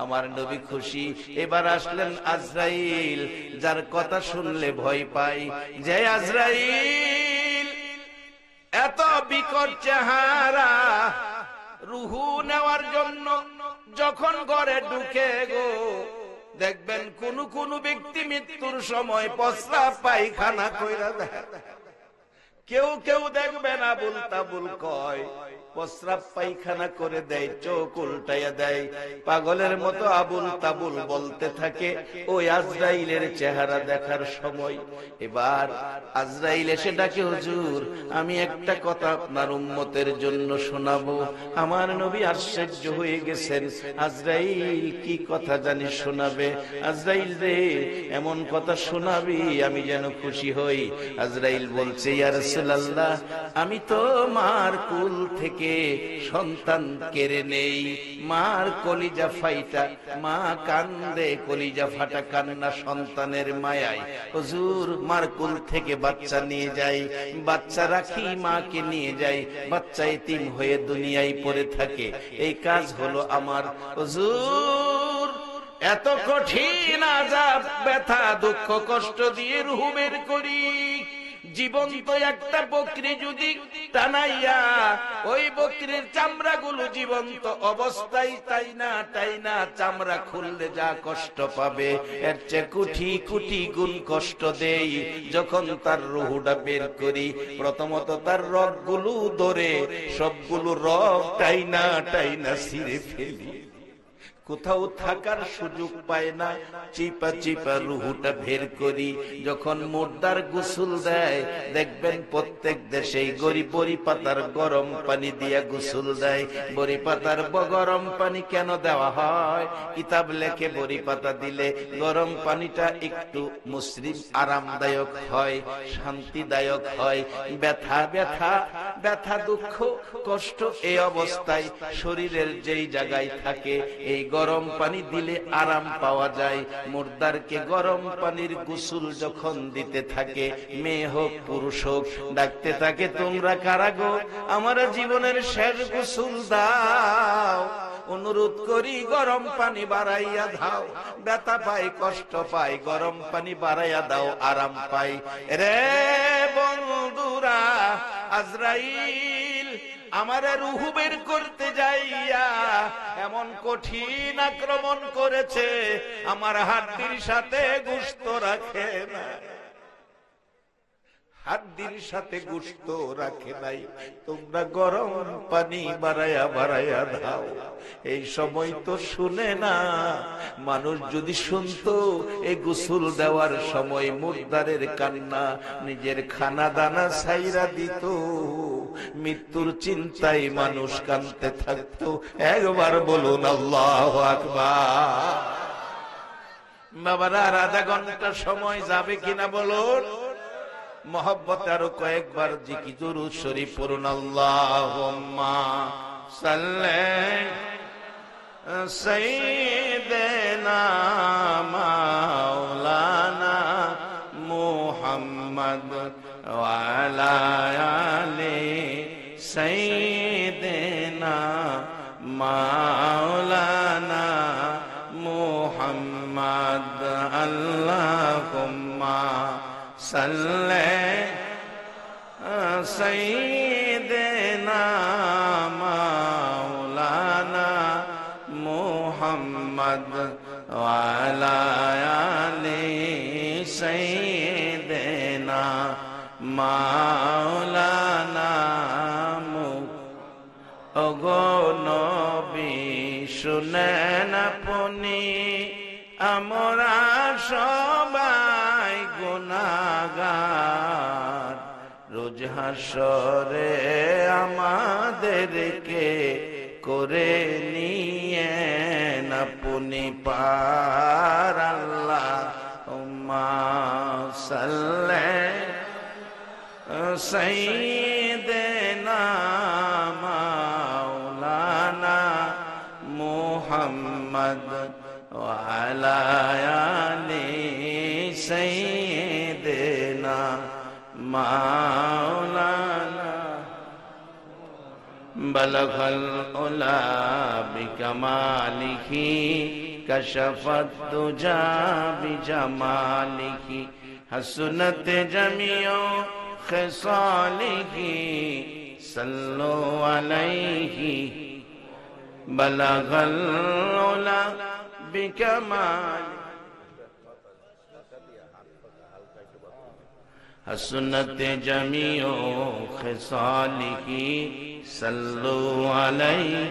Speaker 1: আমার নবী খুশি। এবার আসলেন আজরাইল, যার কথা শুনলে ভয় পাই। যে আজরাইল এত বিকট চেহারা, রুহু নেওয়ার জন্য যখন ঘরে ঢুকে গো, দেখবেন কোন কোন ব্যক্তি মৃত্যুর সময় প্রস্রাব পায়খানা কইরা দেয়। কেউ কেউ দেখবেন আবুল তাবুল কয়, প্রস্রাব পায়খানা করে দেয়, চোখ উল্টাইয়া দেয়, পাগলের মতো আবুল তাবুল বলতে থাকে। ওই আজরাইলের চেহারা দেখার সময় এবার আজরাইল এসে ডাকে, হুজুর, আমি একটা কথা আপনার উম্মতের জন্য শোনাবো। আমার নবী আশ্চর্য হয়ে গেছেন। আজরাইল কি কথা জানি শোনাবে? আজরাইল রে, এমন কথা শোনাবি আমি যেন খুশি হই। আজরাইল বলছে, ইয়া রাসূলুল্লাহ, আমি তো মার কুল থেকে সন্তান কেড়ে নেই। মার কলিজা ফাইটা, মা কান্দে, কলিজা ফাটা কান্না সন্তানের মায়ায়। হুজুর, মার কুল থেকে বাচ্চা নিয়ে যাই, বাচ্চা রাখি, মাকে নিয়ে যাই, বাচ্চা এতিম হয়ে দুনিয়ায় পড়ে থাকে। এই কাজ হলো আমার। হুজুর, এত কঠিন আযাব, ব্যথা, দুঃখ, কষ্ট দিয়ে রূহ বের করি। জীবন্ত একটা বকরি যদি টানাইয়া ওই বকরির চামড়া গুলো জীবন্ত অবস্থায় তাই না চামড়া খুললে যা কষ্ট পাবে, এর চেয়ে কোটি কোটি গুণ কষ্ট দেই যখন তার রুহুটা বের করি। প্রথমত তার রগগুলো ধরে সবগুলো রগ টাইনা ছিঁড়ে ফেলি। কোথাও থাকার সুযোগ পায় না, চিপা চিপা রুহুটা বের করি। যখন মুর্দার গোসল দেয়, দেখবেন প্রত্যেক দেশেই বড়ি পাতার গরম পানি দিয়া গোসল দেয়। বড়ি পাতার গরম পানি কেন দেওয়া হয়? কিতাব লেখে বড়ি পাতা দিলে গরম পানিটা একটু মুসরিম আরামদায়ক হয়, শান্তিদায়ক হয়। ব্যথা দুঃখ কষ্ট এই অবস্থায় শরীরের যেই জায়গায় থাকে, এই গরম পানি দিলে আরাম পাওয়া যায়। মুর্দারকে গরম পানির গোসল যখন দিতে থাকে, মেয়ে হোক পুরুষ হোক, ডাকতে থাকে, তোমরা কারা গো, আমার জীবনের শেষ গোসল দাও। অনুরোধ করি, গরম পানি বাড়াইয়া দাও। ব্যথা পাই, কষ্ট পাই, গরম পানি বাড়াইয়া দাও, আরাম পাই। রে বন্ধুরা, আজরাইল আমারে রূহ বের করতে যাইয়া এমন কঠিন আক্রমণ করেছে, আমার হাড্ডির সাথে গোশত রাখে না, হাড্ডির সাথে গোশত রাখে নাই। তোমরা গরম পানি বাড়াইয়া দাও। এই সময় তো শুনে না। মানুষ যদি শুনতো এই গোসল দেওয়ার সময় মুর্দারের কান্না, নিজের খানা দানা ছাইরা দিত। মৃত্যুর চিন্তায় মানুষ কাঁদতে থাকতো। একবার বলুন আল্লাহু আকবার। বাবারা, আর আধা ঘন্টা সময় যাবে কিনা বলুন? মোহব্বতে আরো কয়েকবার জিকির দুরূদ শরীফ পড়ুন। আল্লাহুম্মা সাল্লি সাইয়্যিদিনা মাওলানা মুহাম্মদ ওয়া আলা আলি সাইয়্যিদিনা মাওলানা মুহাম্মদ। আল্লাহুম্মা সাল্লি سيدنا مولانا محمد وعلى آل سيدنا مولانا ওগো নবী শুনেন আপনি আমরা সবাই গুনাহগার রোজ হাসরে আমাদেরকে করে নিয়ে আপনি পার আল্লাহুম্মা সাল্লি সাইয়্যিদিনা মাওলানা মুহাম্মদ ওয়া আলা আলি সাইয়্যিদিনা মাওলানা বলগল উলা বিকামালিহি কশফত দুজা বিজামালিহি হাসনাত জামিউ খিসালিহি সাল্লু আলাইহি বলগল উলা বিকামালিহি حسنت جمیع خصالہ صلو علیہ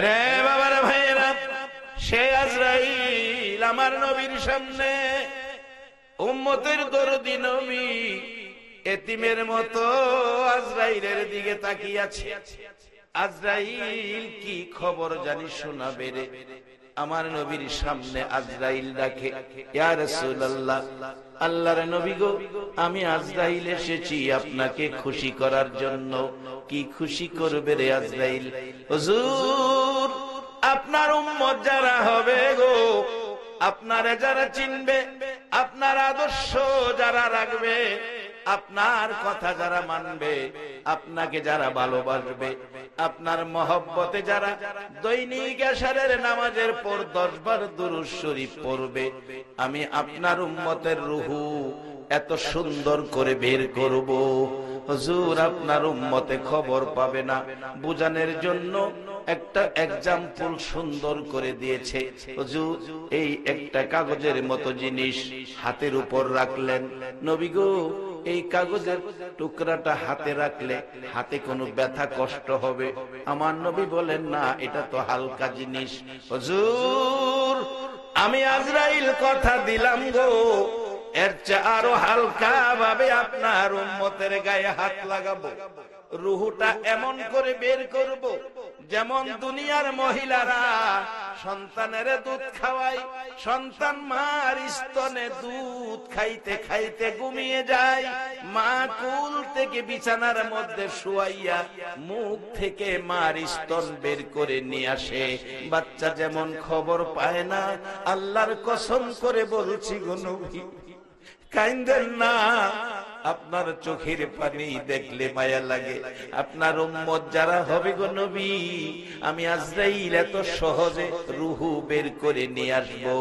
Speaker 1: রে বাবার ভাইরা সে আজরাইল আমার নবীর সামনে উম্মতের দরদি নবী এতিমের মতো আজরাইলের দিকে তাকিয়ে আছে আজরাইল কি খবর জানি শোনাবে রে আমার নবীর সামনে আজরাইল ডাকে ইয়া রাসূলুল্লাহ আল্লাহর নবী গো আমি আজরাইল এসেছি আপনাকে খুশি করার জন্য কি খুশি করবে রে আজরাইল হুজুর আপনার উম্মত যারা হবে গো আপনারে যারা চিনবে আপনার আদর্শ যারা রাখবে আপনার কথা যারা মানবে আপনাকে যারা ভালোবাসবে আপনার মহব্বতে যারা দৈনিক এশারের নামাজের পর 10 বার দুরূদ শরীফ পড়বে আমি আপনার উম্মতের রূহু এত সুন্দর করে বের করব হুজুর আপনার উম্মতে খবর পাবে না বুঝানোর জন্য একটা এক্সাম্পল সুন্দর করে দিয়েছে হুজুর এই একটা কাগজের মতো জিনিস হাতের উপর রাখলেন নবী গো এই কাগজের টুকরাটা হাতে রাখলে হাতে কোনো ব্যথা কষ্ট হবে আমার নবী বলেন না এটা তো হালকা জিনিস হুজুর আমি আজরাইল কথা দিলাম গো এর চেয়ে আরো হালকা ভাবে আপনার উম্মতের গায়ে হাত লাগাবো রূহটা এমন করে বের করব যেমন দুনিয়ার মহিলারা সন্তানের দুধ খাওয়ায় সন্তান মার স্তনে দুধ খাইতে খাইতে ঘুমিয়ে যায় মা কুল থেকে বিছানার মধ্যে শুয়াইয়া মুখ থেকে মার স্তন বের করে নিয়ে আসে বাচ্চা যেমন খবর পায় না আল্লাহর কসম করে বলছি গো নবী কাইন্দেন না আপনার চোখের পানি দেখলে মায়া লাগে আপনার উম্মত যারা হবে গো নবী আমি আজরাইল এত সহজে রূহু বের করে নিয়ে আসবো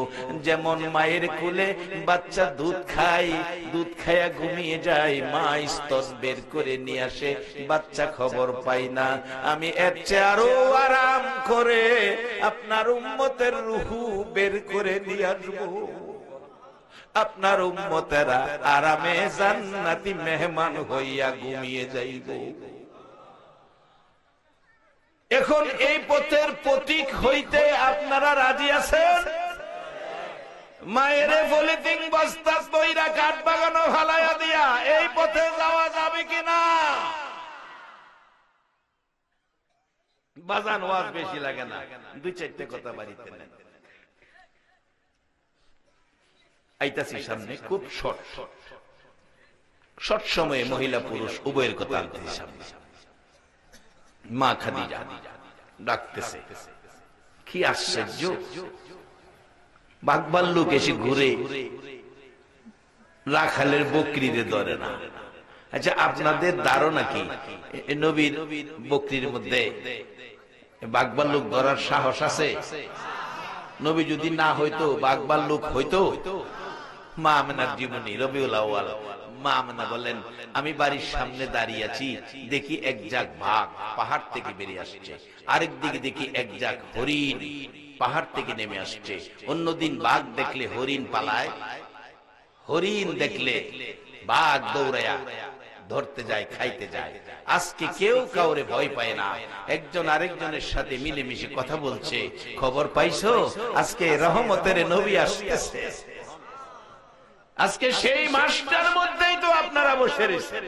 Speaker 1: যেমন মায়ের কোলে বাচ্চা দুধ খায় দুধ খায়া ঘুমিয়ে যায় মা স্তন বের করে নিয়ে আসে বাচ্চা খবর পায় না আমি এর চেয়ে আরো আরাম করে আপনার উম্মতের রূহু বের করে নিয়ে আসবো আপনার উম্মতেরা আরামে জান্নাতি মেহমান হইয়া ঘুমিয়ে যাইব এখন এই পথের প্রতীক হইতে আপনারা রাজি আছেন মায়েরে পলিথিন বস্তা বইরা কাঠ বাগানো ফালাইয়া দিয়া এই পথে যাওয়া যাবে কিনা বাজান ওয়াজ বেশি লাগে না 2-4টা কথা বাড়িতে নেন আইতাছি সামনে খুব শর্ট সময়ে মহিলা পুরুষ উভয়ের কথা আনতেছি সামনে মা খাদিজা ডাকতেছে কি আশ্চর্য বাঘবাল্লুক এসে ঘুরে রাখালের বকরিদের ধরে না আচ্ছা আপনাদের ধারণা কি নবীর বকরির মধ্যে বাঘবাল্লুক ধরার সাহস আছে নবী যদি না হইতো বাঘবাল্লুক হইতো মা আমেনার জীবনী, রবিউল আউয়াল। মা আমেনা বলেন, আমি বাড়ির সামনে দাঁড়িয়ে আছি, দেখি এক ঝাঁক বাঘ পাহাড় থেকে বেরিয়ে আসছে, আরেক দিকে দেখি এক ঝাঁক হরিণ পাহাড় থেকে নেমে আসছে। অন্যদিন বাঘ দেখলে হরিণ পালায়, হরিণ দেখলে বাঘ দৌড়ায়া ধরতে যায়, খাইতে যায়। আজকে কেউ কাউরে ভয় পায় না, একজন আরেকজনের সাথে মিলেমিশে কথা বলছে। খবর পাইছো, আজকে রহমতের নবী আসতেছে। আজকে সেই মাসটার মধ্যেই তো আপনারা বসে রয়েছেন,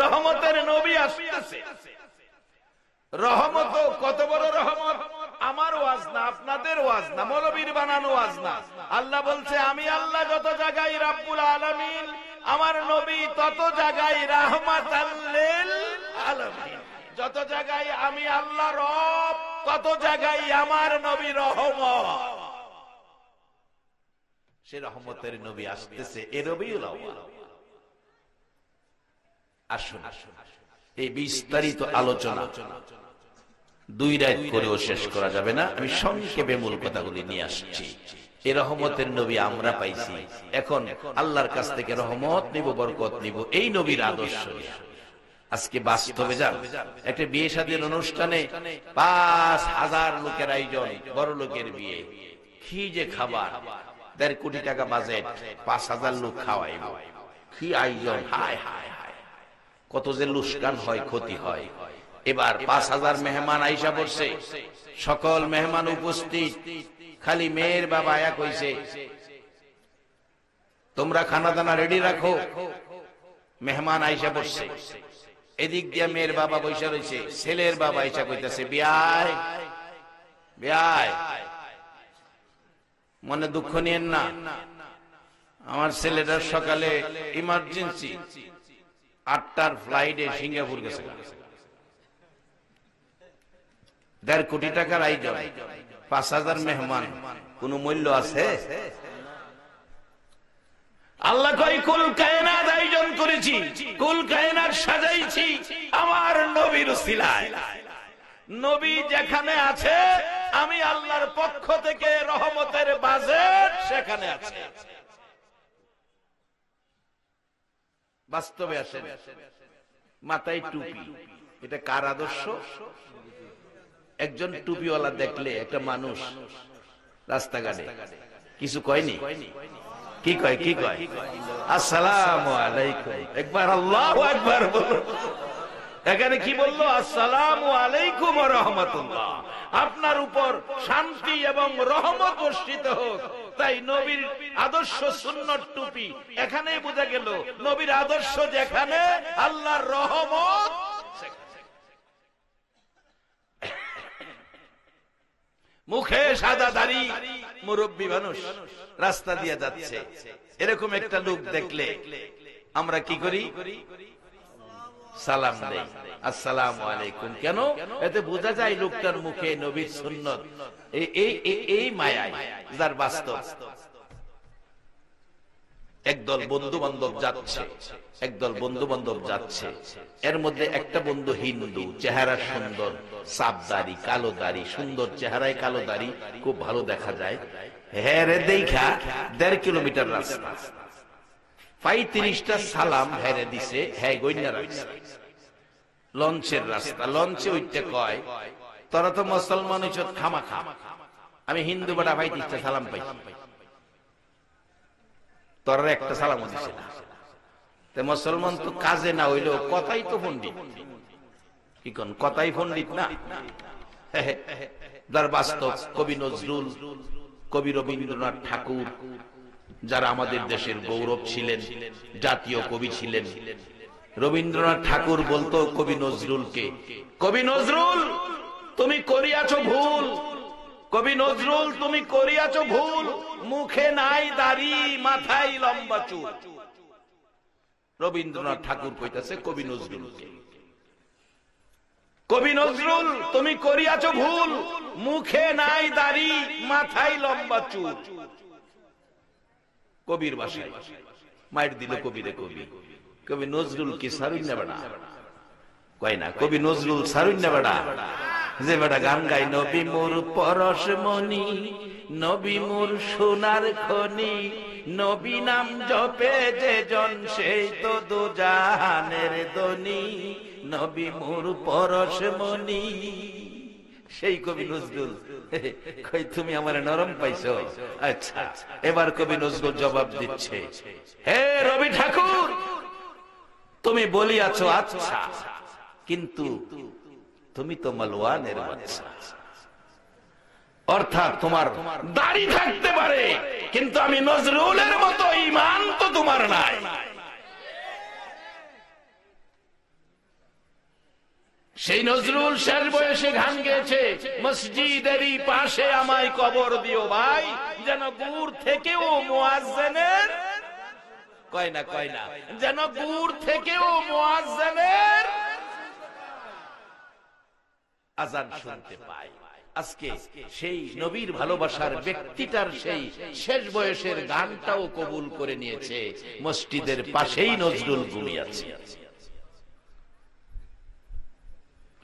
Speaker 1: রহমতের নবী আসতেছে। রহমত কত বড় রহমত! আমার ওয়াজ না, আপনাদের ওয়াজ না, মৌলবীর বানানো ওয়াজ না। আল্লাহ বলছে, আমি আল্লাহ যত জায়গায় রাব্বুল আলামিন, আমার নবী তত জায়গায় রাহমাতাল লিল আলামিন। যত জায়গায় আমি আল্লাহ রব, তত জায়গায় আমার নবী রহমত। সে রহমতের নবী আসতেছে, এ রবিউল আউয়াল। আসুন, এই বিস্তারিত আলোচনা 2 রাত করেও শেষ করা যাবে না। আমি সংক্ষেপে মূল কথাগুলি নিয়ে আসছি। এই রহমতের নবী আমরা পাইছি, এখন আল্লাহর কাছ থেকে রহমত নিব, বরকত নিব এই নবীর আদর্শ নিয়ে। আজকে বাস্তবে যান, একটা বিয়ে শাদীর অনুষ্ঠানে 5000 লোকের আয়োজন, বড় লোকের বিয়ে, কি যে খাবার, 1.5 কোটি টাকা বাজেট, 5000 লোক খাওয়াইব, কি আয়োজন! হায় হায় হায়, কত যে লুস্কান হয়, ক্ষতি হয়। এবার 5000 মেহমান আইসা পড়ছে, সকল মেহমান উপস্থিত। খালি মেয়ের বাবা আয়া কইছে, তোমরা খানা দানা রেডি রাখো, মেহমান আইসা পড়ছে। এদিক দিয়ে মেয়ের বাবা বৈশা রয়েছে, ছেলের বাবা আইসা কইতেছে, বিয়াই বিয়াই, মনে দুঃখ নিয়েন না, আমার ছেলেটার সকালে ইমার্জেন্সি 8টার ফ্লাইটে সিঙ্গাপুর গেছে। 1.5 কোটি টাকার আয়োজন, 5000 মেহমান, কোন মূল্য আছে? আল্লাহ কই, কুল কায়নাত আয়োজন করেছি, কুল কায়নাত সাজাইছি আমার নবীর উসিলায়। নবী যেখানে আছে, আমি আল্লাহর পক্ষ থেকে রহমতের বাজেট সেখানে আছে। বাস্তবে আসেন, মাথায় টুপি, এটা কার আদর্শ? একজন টুপিওয়ালা দেখলে একটা মানুষ রাস্তাঘাটে কিছু কয়নি, কি কয়? কি কয়? আসসালামু আলাইকুম। একবার আল্লাহু আকবার বলো। এখানে কি বললো? আসসালামু আলাইকুম ওয়া রাহমাতুল্লাহ, আপনার উপর শান্তি এবং রহমত বর্ষিত হোক। তাই নবীর আদর্শ সুন্নত টুপি, এখানেই বোঝা গেল নবীর আদর্শ যেখানে, আল্লাহর রহমত। মুখে সাদা দাড়ি, মুরব্বী মানুষ রাস্তা দিয়ে যাচ্ছে, এরকম একটা লোক দেখলে আমরা কি করি? সালাম দেই, আসসালামু আলাইকুম। কেন? এতে বোঝা যায় লোকটার মুখে নবীর সুন্নত, এই মায়ায় যার বাস্তব। একদল বন্ধু বান্ধব যাচ্ছে, একদল বন্ধু বান্ধব যাচ্ছে, এর মধ্যে একটা বন্ধু হিন্দু, চেহারা সুন্দর, সাপ দাড়ি, কালো দাড়ি, সুন্দর চেহারায় কালো দাড়ি, খুব ভালো দেখা যায়। হ্যাঁ রে দেখা 1.5 কিলোমিটার রাস্তা, 35টা সালাম হেরে দিছে, হ্যাঁ গইনা রাখছে। লঞ্চের রাস্তা, লঞ্চে উঠতে কয়, তোরা তো মুসলমান হইছ খামাখা, আমি হিন্দু বেটা 35টা সালাম পাইছি, তোরা একটা সালামও দিছে না। মুসলমান তো কাজে না হইলো, কথাই তো পণ্ডিত। কি কোন কথাই পণ্ডিত না? যার বাস্তব কবি নজরুল, কবি রবীন্দ্রনাথ ঠাকুর, যারা আমাদের দেশের গৌরব ছিলেন, জাতীয় কবি ছিলেন। রবীন্দ্রনাথ ঠাকুর বলতো কবি নজরুলকে, কবি নজরুল তুমি করিয়াছো ভুল, কবি নজরুল তুমি করিয়াছো ভুল, মুখে নাই দাড়ি, মাথায় লম্বা চুল। রবীন্দ্রনাথ ঠাকুর কইতাছে কবি নজরুলকে, কবি নজরুল তুমি করিয়াছো ভুল, মুখে নাই দাড়ি, মাথায় লম্বা চুল। কবির ভাষায় মাইর দিল কবিরে কবি। কবি নজরুল কি সারুন না বেড়া? কয় না, কবি নজরুল সারুন না বেড়া? যে বেটা গান গাই, নবী মোর পরশমণি, নবী মোর সোনার খনি, নবী নাম জপে যে জন সেই তো দুজাহানের ধনী, নবী মোর পরশমণি। সেই কবি নজরুল। কই তুমি আমার নরম পাইছো? আচ্ছা, এবার কবি নজরুল জবাব দিচ্ছে, হে রবি ঠাকুর, তুমি বলিয়াছো আচ্ছা, কিন্তু তুমি তো মালওয়ানের বাচ্চা। অর্থাৎ তোমার দাড়ি থাকতে পারে, কিন্তু আমি নজরুলের মতো ঈমান তো তোমার নাই। সেই নজরুল শেষ বয়সে গান গেয়েছে, মসজিদেরই পাশে আমায় কবর দিও ভাই, যেন দূর থেকেও মুয়াজ্জিনের, কয় না, যেন দূর থেকেও মুয়াজ্জিনের আযান শুনতে পাই। আজকে সেই নবীর ভালোবাসার ব্যক্তিটার সেই শেষ বয়সের গানটাও কবুল করে নিয়েছে। মসজিদের পাশেই নজরুল ঘুমিয়েছে।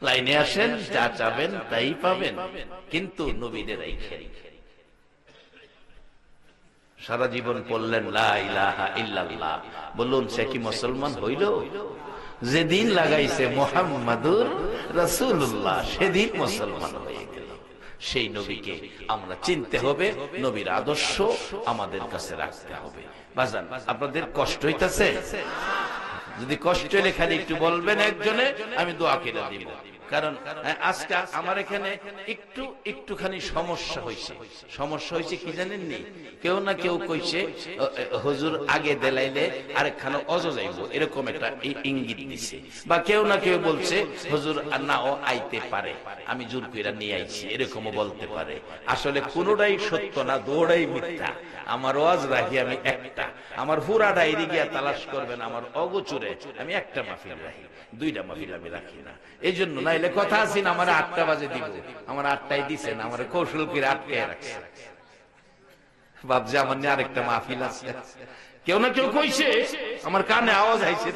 Speaker 1: লাইনে আসেন, যা চাবেন তাই পাবেন, কিন্তু নবীদের রাইখে সারা জীবন পড়লেন লা ইলাহা ইল্লাল্লাহ। বলুন, সে কি মুসলমান হইল? যেদিন লাগাইছে মুহাম্মাদুর রাসূলুল্লাহ, সেদিন মুসলমান হয়ে গেল। সেই নবীকে আমরা চিনতে হবে, নবীর আদর্শ আমাদের কাছে রাখতে হবে। বাজান, আপনাদের কষ্ট হইতাছে? যদি কষ্ট হলে খালি একটু বলবেন একজনে, আমি দোয়া করে দিব। কারণ আজকে আমার এখানে একটুখানি সমস্যা হয়েছে কি জানেননি? কেউ না কেউ কইছে হুজুর আগে দেলাইলে আরেকখানে অজ যাইব, এরকম একটা ইঙ্গিত দিছে। বা কেউ না কেউ বলছে হুজুর নাও আইতে পারে, আমি জোর কইরা নিয়ে আইছি, এরকমও বলতে পারে। আসলে কোনোটাই সত্য না, দৌড়াই মিথ্যা। আমার ওয়াজ রাখি আমি একটা, আমার পুরা ডায়েরি গিয়া তালাশ করবেন, আমার অগোচরে আমি একটা মাহফিল রাখি, দুইটা মাহফিল আমি রাখি না। এই জন্য নাইলে কথা আছি না, আমার 8টা বাজে দিব, আমার 8টায় দিছে না, আমার কৌশল করে আটকে রাখছে। ভাবছে আমার নিয়ে আরেকটা মাহফিল আছে। কেউ না কেউ কইছে, আমার কানে আওয়াজ আইছে।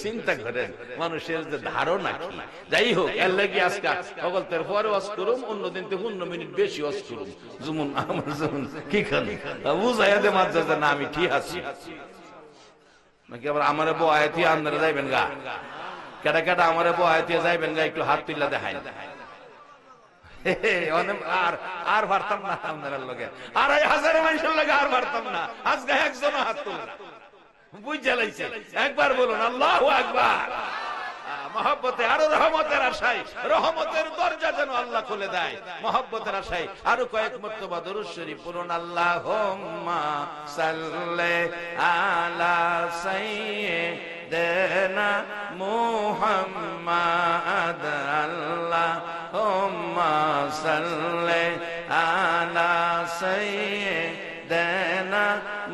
Speaker 1: চিন্তা করেন মানুষের যে ধারণা কি। যাই হোক, এর লাগি আজকে অগলতের পরে ওয়াজ করুম, অন্যদিন থেকে 15 মিনিট বেশি ওয়াজ করুম। যেমন আমার যেমন কি খালি বুঝাইয়া দে মাদ্রাসা না আমি ঠিক আছি নাকি আবার আমার বউ আয়াতি আপনারা যাইবেন গা, কেটা কেটা আমার বউ আয়াতি যাইবেন গা, একটু হাত তুইলা দেখাই। আর পারতাম না আপনার লগে, 2500 মানুষের লগে আর পারতাম না। আজকে একজন হাত তুল বুঝা লাইছে। একবার বলুন আল্লাহু আকবার। মহব্বতে আরো রহমতের আশায়, রহমতের দরজা যেন আল্লাহ খুলে দেয়। মহব্বতের আশায় আরো কয়েক মর্তবা দরুদ শরীফ পড়ুন। আল্লাহুম্মা সাল্লি আলা সাইয়্যিদিনা মুহাম্মাদ, আল্লাহুম্মা সাল্লি আলা সাইয়্যিদিনা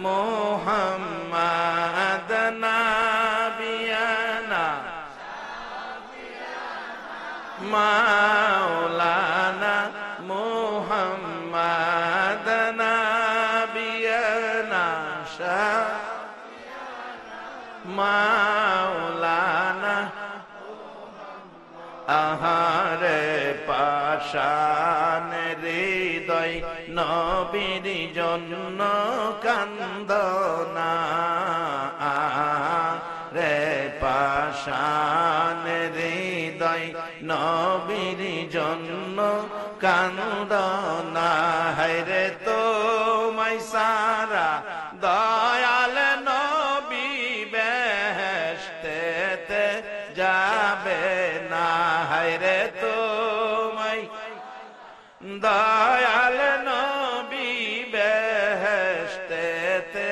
Speaker 1: মুহাম্মাদ, নাবিয়ানা মাওলানা মুহাম্মাদ, নাবিয়ানা মাওলানা। আহারে পাশান হৃদয় নবীর জন্য কান্দনা, রে পাশান হৃদয় নবীর জন্য কান্দনা। হায়রে তোমায় সারা দয়াল নবী বেহেশতেতে যাবে না। হায়রে তোমায় দয়াল নবী বেহেশতেতে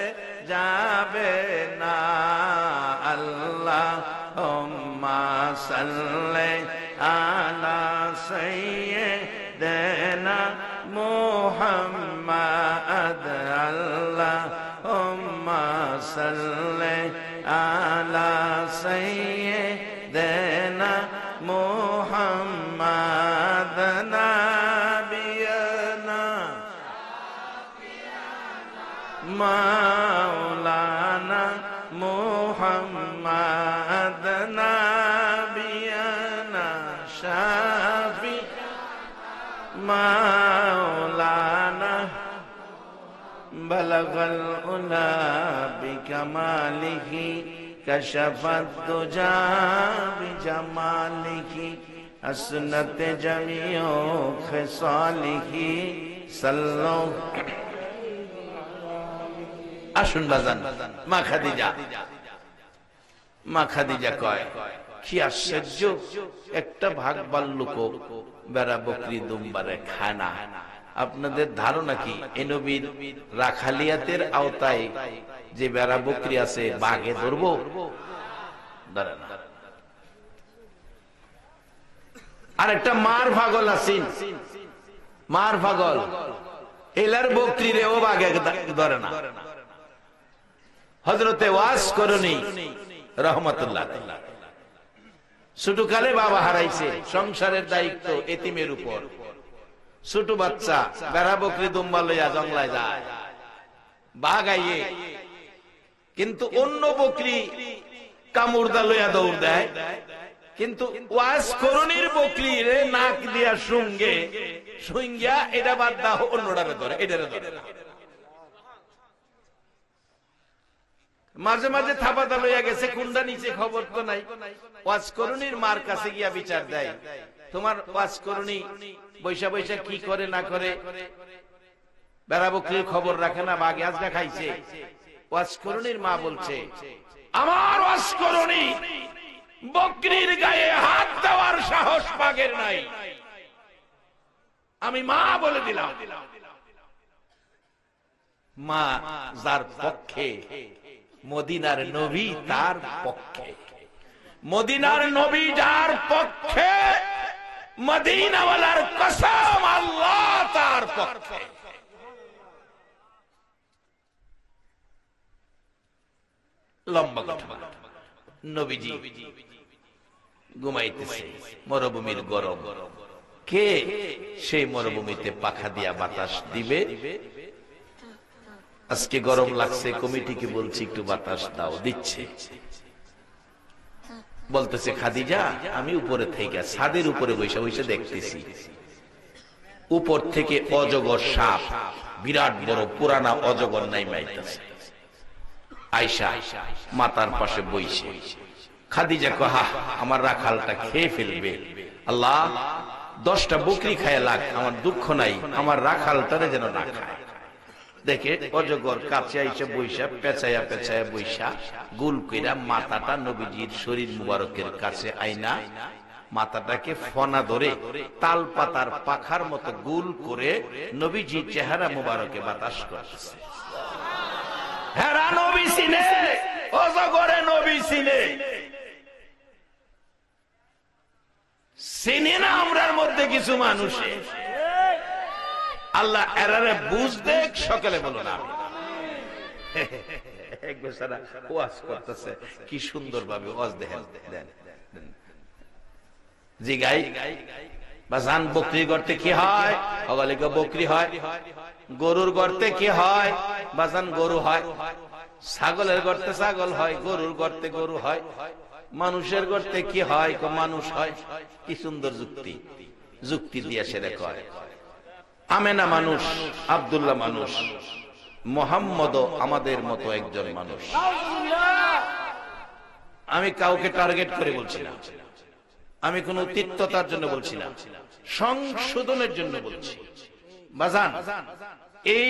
Speaker 1: যাবে না। আল্লাহুম্মা সাল্লি আলা সাইয়্যিদিনা মুহাম্মাদ, আল্লাহুম্মা সাল্লি আলা সাইয়্যিদিনা মুহাম্মাদ, নাবিয়ানা মাওলানা মুহাম্মাদ, নাবিয়ানা শাফিয়ানা مولانا بلغ العلا بكماله كشف الدجى بجماله حسنت جميع خصاله صلوا আসুন বাজান মা খাদিজা কয় কি আশ্চর্য, একটা ভাগ বাল্লুক বেড়া বকরি দুম্বারে খায় না। আপনাদের ধারণা কি এই নবীর রাখালিয়াতের আওতায় যে বেড়া বকরি আছে বাঘে ধরবো? ধরে না। আর একটা মার পাগল আছেন, মার পাগল এলার বকরি রে ও বাঘে ধরে না। হযরতে ওয়াস করুনি রহমাতুল্লাহ ছোটকালে বাবা হারাইছে, সংসারের দায়িত্ব এতিমের উপর। ছোট বাচ্চা বেড়া বকরি দুম্বা লইয়া জঙ্গলায় যায়, বাঘ আইয়ে, কিন্তু অন্য বকরি কামড়দা লইয়া দৌড় দেয়, কিন্তু ওয়াস করুনির বকরি রে নাক দিয়া শুঙ্গিয়া এটা বাদ দাও অন্যটারে ধরে, এটারে ধরে। মাঝে মাঝে থাপাতা লইয়া গেছে, কুন্ডা নিচে খবর তো নাই। ওয়াজ করুনির মার কাছে গিয়া বিচার দেয়, তোমার ওয়াজ করুনি বৈশা বৈশা কি করে না করে, বেড়া বকরির খবর রাখে না, বাঘে আজকা খাইছে। ওয়াজ করুনির মা বলছে, আমার ওয়াজ করুনি বকরির গায়ে হাত দেওয়ার সাহস বাঘের নাই, আমি মা বলে দিলাম। মা যার পক্ষে, মদিনার নবী তার পক্ষে, মদিনার নবী যার পক্ষে, মদিনাওয়ালার কসম আল্লাহ তার পক্ষে। লম্বা কথা, নবীজি ঘুমাইতেছে, মরুভূমির গরম, কে সেই মরুভূমিতে পাখা দিয়া বাতাস দিবে? আজকে গরম লাগছে, কমিটিকে বলছি একটু বাতাস দাও, দিচ্ছে। বলতেছে খাদিজা আমি উপরে থেকে ছাদের উপরে বসে বসে দেখতেছি, উপর থেকে অজগর সাপ, বিরাট বড় পুরানা অজগর নাইমাইতেছে। আয়েশা মাতার পাশে বইছে। খাদিজা কহা আমার রাখালটা খেয়ে ফেলবে, আল্লাহ 10টা বকরি খায় লাগ, আমার দুঃখ নাই, আমার রাখালটারে যেন না খায়। দেখে অজগর কাছে আইসা বৈশা পেঁচাইয়া পেঁচাইয়া বৈশা গুল কইরা মাথাটা নবীজির শরীর মুবারকের কাছে আইনা মাথাটাকে ফনা ধরে তাল পাতার পাখার মতো গুল করে নবীজি চেহারা মুবারকে বাতাস করতেছে। হেরা নবী চিনে, অজগরে নবী চিনে, চিনে না আমরার মধ্যে কিছু মানুষে। আল্লাহ এরারে বুঝ দেখ, সকালে বলো না এক বেচারা ওয়াজ করতেছে, কি সুন্দর ভাবে ওয়াজ দেন জি গাই বাজান। বকরি গর্তে কি হয়? অগলিকা বকরি হয়। গরুর গর্তে কি হয়? বাজান গরু হয়। ছাগলের গর্তে ছাগল হয়, গরুর গর্তে গরু হয়। মানুষের গর্তে কি হয়? মানুষ হয়। কি সুন্দর যুক্তি দিয়ে সেরে কয়। আমেনা মানুষ, আব্দুল্লাহ মানুষ, মোহাম্মদ আমাদের মতো একজন মানুষ। আমি কাউকে টার্গেট করে বলছি না, আমি কোন তিক্ততার জন্য বলছি না, সংশোধনের জন্য বলছি। বাজান এই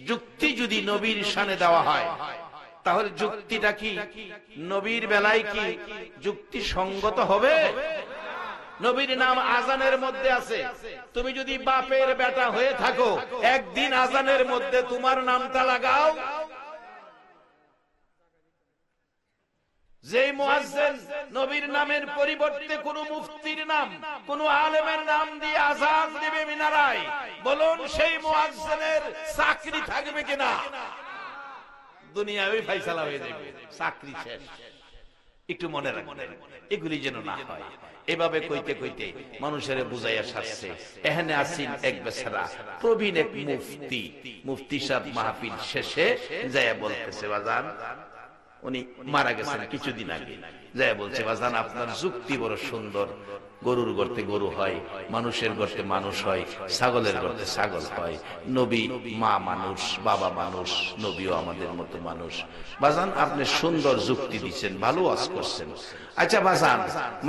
Speaker 1: যুক্তি যদি নবীর শানে দেওয়া হয়, তাহলে যুক্তিটা কি নবীর বেলায় কি যুক্তি সঙ্গত হবে? নবীর নাম আজানের মধ্যে আছে। তুমি যদি বাপের বেটা হয়ে থাকো, একদিন আজানের মধ্যে তোমার নামটা লাগাও। যে মুয়াজ্জিন নবীর নামের পরিবর্তে কোন মুফতির নাম, কোন আলেমের নাম দিয়ে আজান দিবে মিনারায়, বলুন সেই মুয়াজ্জিনের চাকরি থাকবে কিনা? দুনিয়ায় ফয়সালা হয়ে যাবে, চাকরি শেষ। একটু মনে রাখবেন এগুলি যেন না হয়। এভাবে কইতে কইতে মানুষের বুঝাইয়া সারছে। এখানে আসিন এক বেচারা প্রবীণ এক মুফতি, মুফতি সাহেব মাহফিল শেষে যাইয়া বলতেছে, বাজান উনি মারা গেছেন কিছুদিন আগে। যাই বলছে বাজান আপনার যুক্তি বড় সুন্দর, গরুর গর্তে গরু হয়, মানুষের গর্তে মানুষ হয়, ছাগলের গর্তে ছাগল হয়। নবী মা মানুষ, বাবা মানুষ, নবীও আমাদের মতো মানুষ। বাজান আপনি সুন্দর যুক্তি দিচ্ছেন, ভালো ওয়াজ করছেন। আচ্ছা বাজান,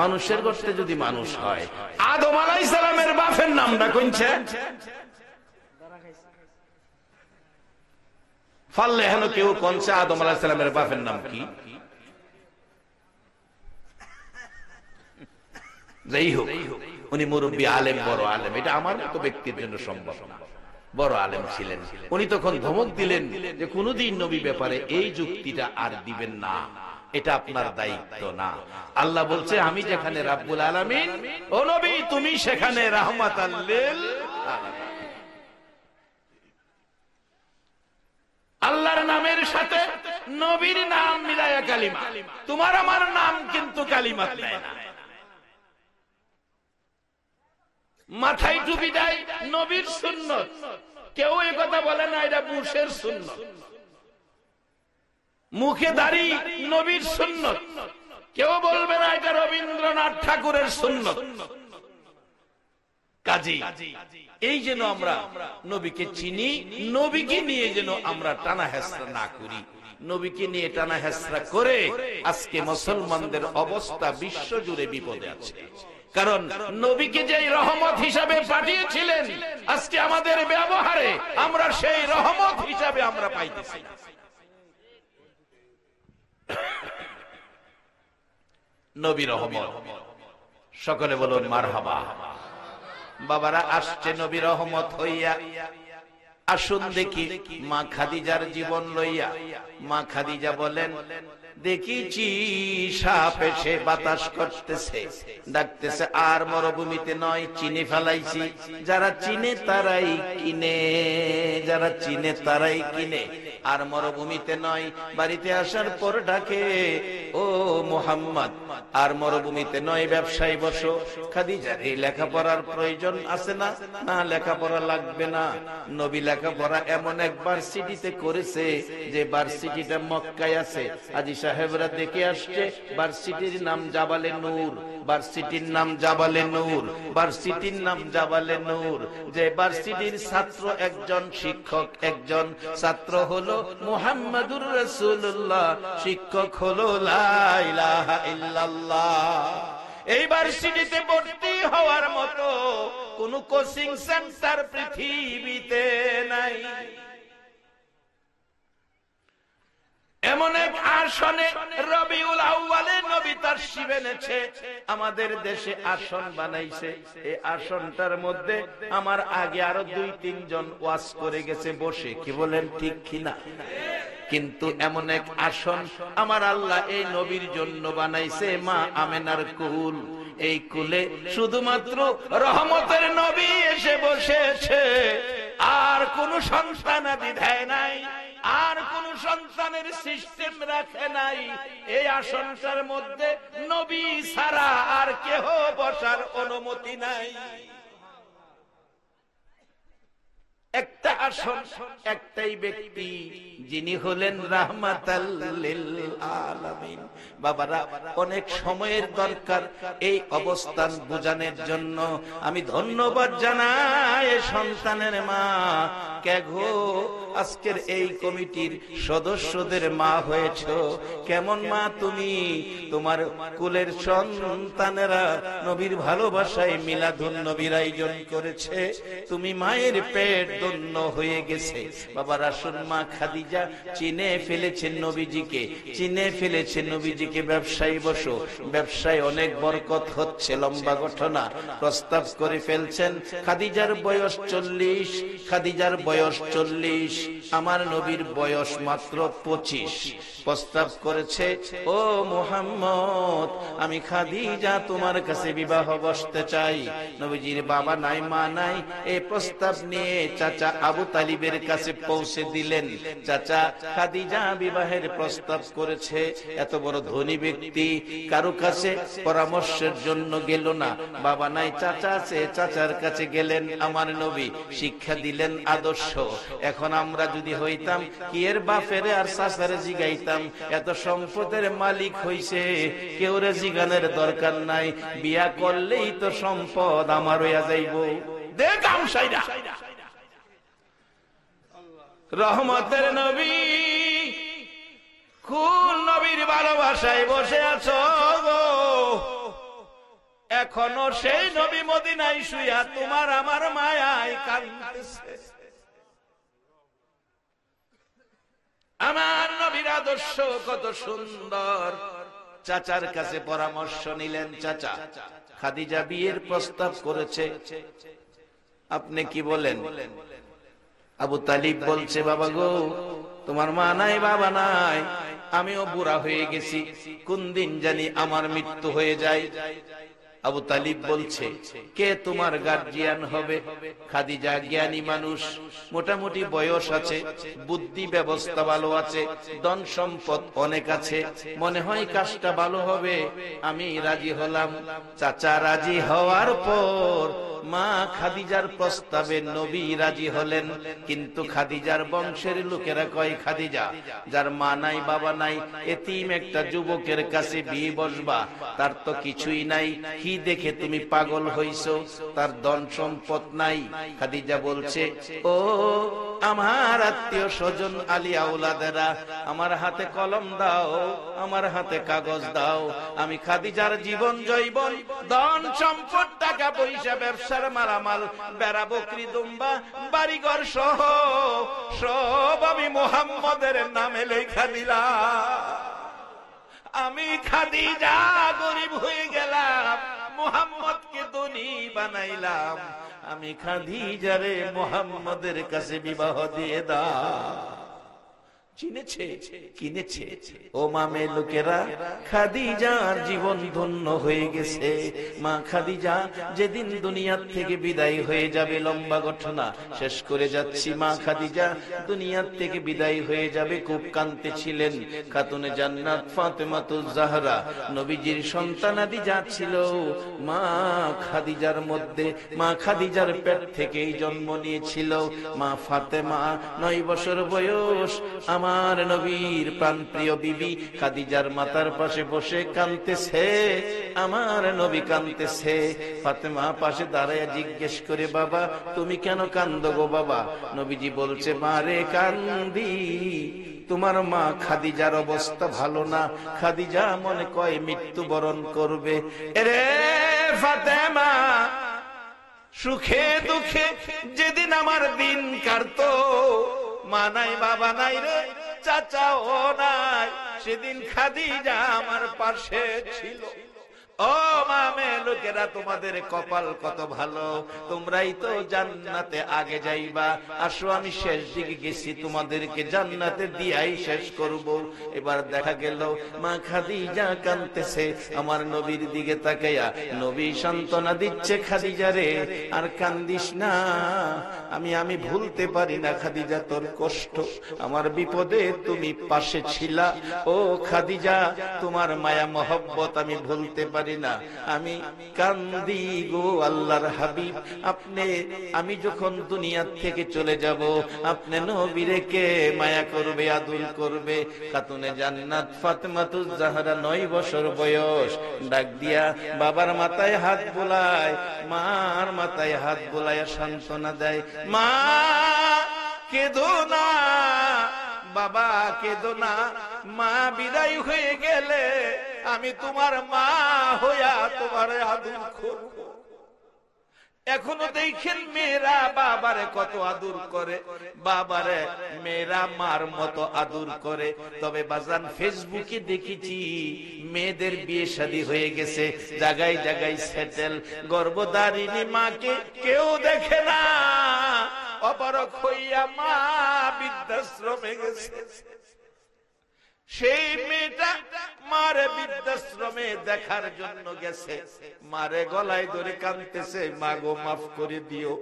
Speaker 1: মানুষের গর্তে যদি মানুষ হয়, আদম আলাইহিস সালামের বাপের নামটা কোনছে? ফাললে হেন কেউ কোনছে আদম আলাইহিস সালামের বাপের নাম কি? যাই হোক, উনি মুরব্বী আলেম, বড় আলেম, এটা আমার মতো ব্যক্তির জন্য সম্ভব না। বড় আলেম ছিলেন। উনি তখন ধমক দিলেন যে কোনদিন নবী ব্যাপারে এই যুক্তিটা আর দিবেন না, এটা আপনার দায়িত্ব না। আল্লাহ বলছে আমি যেখানে রাব্বুল আলামিন, ও নবী তুমি সেখানে রাহমাতাল লিল আলামিন। আল্লাহর নামের সাথে নবীর নাম মিলায়া কালিমা, তোমার আমার নাম কিন্তু কালিমাত নাই না। মাথায় টুপি দেয় নবীর সুন্নত, কেউ এই কথা বলে না এটা বুশের সুন্নত। মুখে দাড়ি নবীর সুন্নত, কেউ বলবে না এটা রবীন্দ্রনাথ ঠাকুরের সুন্নত। কাজী এই যেন আমরা নবীকে চিনি, নবীকে নিয়ে যেন আমরা টানা হেসরা না করি। নবীকে নিয়ে টানা হেসরা করে আজকে মুসলমানদের অবস্থা বিশ্ব জুড়ে বিপদে আছে। কারণ নবীকে যে রহমত হিসাবে পাঠিয়েছিলেন, আজকে আমাদের ব্যবহারে আমরা সেই রহমত হিসাবে আমরা পাইতেছি। নবী রহমত, সকলে বলুন মারহাবা। বাবারা আসছে নবী রহমত হইয়া, আসুন দেখি মা খাদিজার জীবন লইয়া। মা খাদিজা বলেন, দেখিছি সাপ এসে বাতাস করতেছে, ডাকতেছে, আর মরুভূমিতে নয়, চিনে ফেলাইছি। যারা চিনে তারাই কিনে, যারা চিনে তারাই কিনে। আর মরুভূমিতে নয়, বাড়িতে আসার পর ডাকে, ও মুহাম্মদ। আর মরুভূমিতে নয়, ব্যবসায় বসো। খাদিজার এই লেখাপড়ার প্রয়োজন আছে না? না, লেখাপড়া লাগবে না। নবী লেখাপড়া এমন এক ভার্সিটিতে করেছে যে ভার্সিটিটা মক্কায় আছে। আজি সাহেবরা দেখে আসছে, ভার্সিটির নাম জাবালে নূর, ভার্সিটির নাম জাবালে নূর, ভার্সিটির নাম জাবালে নূর। যে ভার্সিটির ছাত্র একজন, শিক্ষক একজন, ছাত্র হলো মুহাম্মাদুর রাসূলুল্লাহ, শিক্ষক হলো লা ইলাহা ইল্লাল্লাহ। এই ভার্সিটিতে ভর্তি হওয়ার মতো কোন কোচিং সেন্টার পৃথিবীতে নাই। এমন এক আসনে রবিউল আউয়ালে নবী তাশরীফ এনেছে, আমাদের দেশে আসন বানাইছে। এই আসনটার মধ্যে আমার আগে আরো 2-3 জন ওয়াজ করে গেছে বসে, কি বলেন ঠিক কিনা? কিন্তু এমন এক আসন আমার আল্লাহ এই নবীর জন্য বানাইছে, মা আমেনার কুল। এই কুলে শুধুমাত্র রহমতের নবী এসে বসেছে, আর কোন সন্তানাদি দেয় নাই, আর কোন সন্তানের সিস্টেম রাখে নাই। এই আসনটার মধ্যে নবী ছাড়া আর কেহ বসার অনুমতি নাই। একটা আসন, একটাই ব্যক্তি, যিনি হলেন রাহমাতাল লিল আলামিন। বাবারা, অনেক সময়ের দরকার এই অবস্থান বোঝানোর জন্য। আমি ধন্যবাদ জানাই সন্তানের মা। কে গো, আজকের এই কমিটির সদস্যদের মা হয়েছো, কেমন মা তুমি? তোমার কুলের সন্তানেরা নবীর ভালোবাসায় মিলাদুন নবীর আয়োজন করেছে, তুমি মায়ের পেট ধন্য হয়ে গেছে। বাবা রাসূল মা খাদিজা চিনে ফেলেছেন নবীজিকে, চিনে ফেলেছেন নবীজিকে। ব্যবসায়ী বসো, ব্যবসায় অনেক বরকত হচ্ছে। লম্বা ঘটনা, প্রস্তাব করে ফেলছেন। খাদিজার বয়স 40, খাদিজার বয়স 40, আমার নবীর বয়স মাত্র 25। প্রস্তাব করেছে, ও মুহাম্মদ, আমি খাদিজা তোমার কাছে বিবাহ বসতে চাই। নবীজির বাবা নাই, মা নাই। এই প্রস্তাব নিয়ে চাচা আবু তালিবের কাছে পৌঁছে দিলেন। চাচা খাদিজা বিবাহের প্রস্তাব করেছে। এত বড় ধনী ব্যক্তি কারো কাছে পরামর্শের জন্য গেল না। বাবা নাই, চাচা আছে, চাচার কাছে গেলেন। আমার নবী শিক্ষা দিলেন আদর্শ। এখন আমরা যদি হইতাম কি এর বাপেরে আর চাচারে জিগাইতাম, এত সম্পদের মালিক হইছে, কেউ রে জিগানের দরকার নাই, বিয়া করলেই তো সম্পদ আমার হইয়া যাইব। দেখ আমসাইরা রহমতের নবী, কুল নবীর ভালোবাসায় বসে আছো গো। এখনো সেই নবী মদিনায় শুইয়া তোমার আমার মায়ায় কাঁদতেছে। আমার নবীর আদর্শ কত সুন্দর। চাচার কাছে পরামর্শ নিলেন। চাচা খাদিজা বিয়ের প্রস্তাব করেছে, আপনি কি বলেন? আবু তালিব বলছে, বাবা গো, তোমার মা নাই, বাবা নাই, আমিও বুড়া হয়ে গেছি, কোন দিন জানি আমার মৃত্যু হয়ে যায়। আবু তালিব বলছে, কে তোমার গার্জিয়ান হবে? খাদিজা জ্ঞানী মানুষ, মোটামুটি বয়স আছে, বুদ্ধি ব্যবস্থা ভালো আছে, ধন সম্পদ অনেক আছে, মনে হয় কাজটা ভালো হবে, আমি রাজি হলাম। চাচা রাজি হওয়ার পর মা খাদিজার প্রস্তাবে নবী রাজি হলেন। কিন্তু খাদিজার বংশের লোকেরা কয়, খাদিজা যার মা নাই বাবা নাই, এতিম একটা যুবকের কাছে বিয়ে বসবা, তার তো কিছুই নাই, কি দেখে তুমি পাগল হইছো? তার ধন সম্পদ নাই। খাদিজা বলছে, ও আমার আত্মীয় স্বজন আলী আওলাদেরা, আমার হাতে কলম দাও, আমার হাতে কাগজ দাও, আমি খাদিজার জীবন জৈবন ধন সম্পদ টাকা পয়সা ব্যবসার মালামাল বেড়া বকরি দুম্বা বাড়িঘর সহ সব আমি মুহাম্মদের নামে লেখা দিলাম। আমি খাদিজা গরিব হয়ে গেলাম, মুহাম্মদকে ধনী বানাইলাম, আমি খাদিজারে মুহাম্মদের কাছে বিবাহ দিয়ে দাও। চিনেছে, কিনেছে। ও মামে লোকেরা, খাদিজার জীবন ধন্য হয়ে গেছে। মা খাদিজা যেদিন দুনিয়ার থেকে বিদায় হয়ে যাবে, লম্বা ঘটনা শেষ করে যাচ্ছি, মা খাদিজা দুনিয়ার থেকে বিদায় হয়ে যাবে, খুব কাঁদতেছিলেন। খাতুনে জান্নাত ফাতেমাতুজ জাহরা নবীজির সন্তানাদি যাচ্ছিল মা খাদিজার মধ্যে, মা খাদিজার পেট থেকেই জন্ম নিয়েছিল মা ফাতেমা। 9 বছর বয়স আমার নবীর প্রাণপ্রিয় বিবি খাদিজার মাথার পাশে বসে কাঁদতেছে, আমার নবী কাঁদতেছে। ফাতেমা পাশে দাঁড়ায় জিজ্ঞেস করে, বাবা তুমি কেন কান্দো গো বাবা? নবীজি বলছে, মারে কান্দি, তোমার মা খাদিজার অবস্থা ভালো না, খাদিজা মনে কয় মৃত্যুবরণ করবে। এরে ফাতেমা, সুখে দুঃখে যেদিন আমার দিন কাটতো, মা নাই বাবা নাই রে, চাচাও নাই, সেদিন খাদিজা আমার পাশে ছিল। ও মামে লোকেরা, তোমাদের কপাল কত ভালো, তোমরাই তো জান্নাতে আগে যাইবা। আসো আমি শেষ দিকে গেছি, তোমাদেরকে জান্নাতে দিয়াই শেষ করব। এবার দেখা গেল মা খাদিজা কাঁদতেছে, আমার নবীর দিকে তাকাইয়া নবী সান্ত্বনা দিচ্ছে, খাদিজা রে আর কান্দিস না, আমি ভুলতে পারি না খাদিজা তোর কষ্ট, আমার বিপদে তুমি পাশে ছিলা। ও খাদিজা, তোমার মায়া মহব্বত আমি ভুলতে পারি না, আমি কান্দি গো আল্লাহর হাবিব। আমি যখন দুনিয়ার থেকে চলে যাব, আপনি নবীরে কে মায়া করবে, আদর করবে? খাতুনে জান্নাত ফাতেমাতুজ জাহরা 9 বছর বয়স, ডাক দিয়া বাবার মাথায় হাত বুলায়, মার মাথায় হাত বুলায় সান্ত্বনা দেয়, মা কেঁদো না, বাবা কেঁদো না, মা বিদায় হয়ে গেলে আমি তোমার মা হইয়া তোমার আদর করব। এখনো দেখেন মেয়েরা বাবারে কত আদর করে, বাবারে মেয়েরা মার মতো আদর করে। তবে বাজান ফেসবুকে দেখেছি মেয়েদের বিয়ে শাদী হয়ে গেছে, জায়গায় জায়গায় সেটেল, গর্ভধারিণী মাকে কেউ দেখে না, অপারক হইয়া মা বৃদ্ধাশ্রমে গেছে। সেই মেয়েটা মারে বৃদ্ধাশ্রমে দেখার জন্য গেছে, মারে গলায় ধরে কাঁদতেছে, মা গো মাফ করে দিও,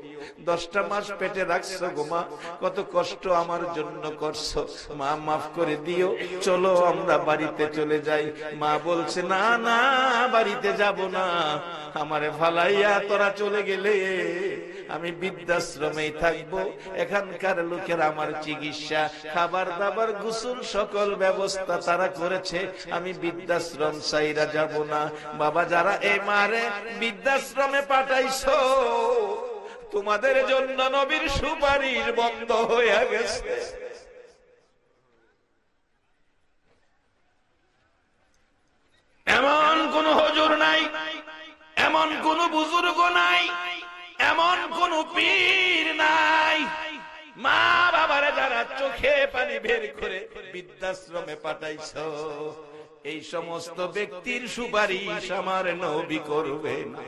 Speaker 1: 10টা মাস পেটে রাখছো গো মা, কত কষ্ট আমার জন্য করছো, মা মাফ করে দিও, চলো আমরা বাড়িতে চলে যাই। মা বলছে না না, বাড়িতে যাব না, আমারে ফালাইয়া তোরা চলে গেলে আমি বৃদ্ধাশ্রমেই থাকবো, এখানকার লোকের আমার চিকিৎসা, খাবার দাবার, গোসল সকল ব্যবস্থা তারা করেছে, আমি বৃদ্ধাশ্রম চাইরা যাব না। বাবা, যারা এই মারে বৃদ্ধাশ্রমে পাঠাইছো, তোমাদের জন্য নবীর সুপারিশ বন্ধ হয়ে গেছে। এমন কোন হুজুর নাই, এমন কোন বুজুর্গ নাই, এমন কোন পীর নাই, মা বাবারে যারা চোখে পানি বের করে বৃদ্ধাশ্রমে পাঠাইছো, এই সমস্ত ব্যক্তির সুপারিশ আমার নবী করবে না।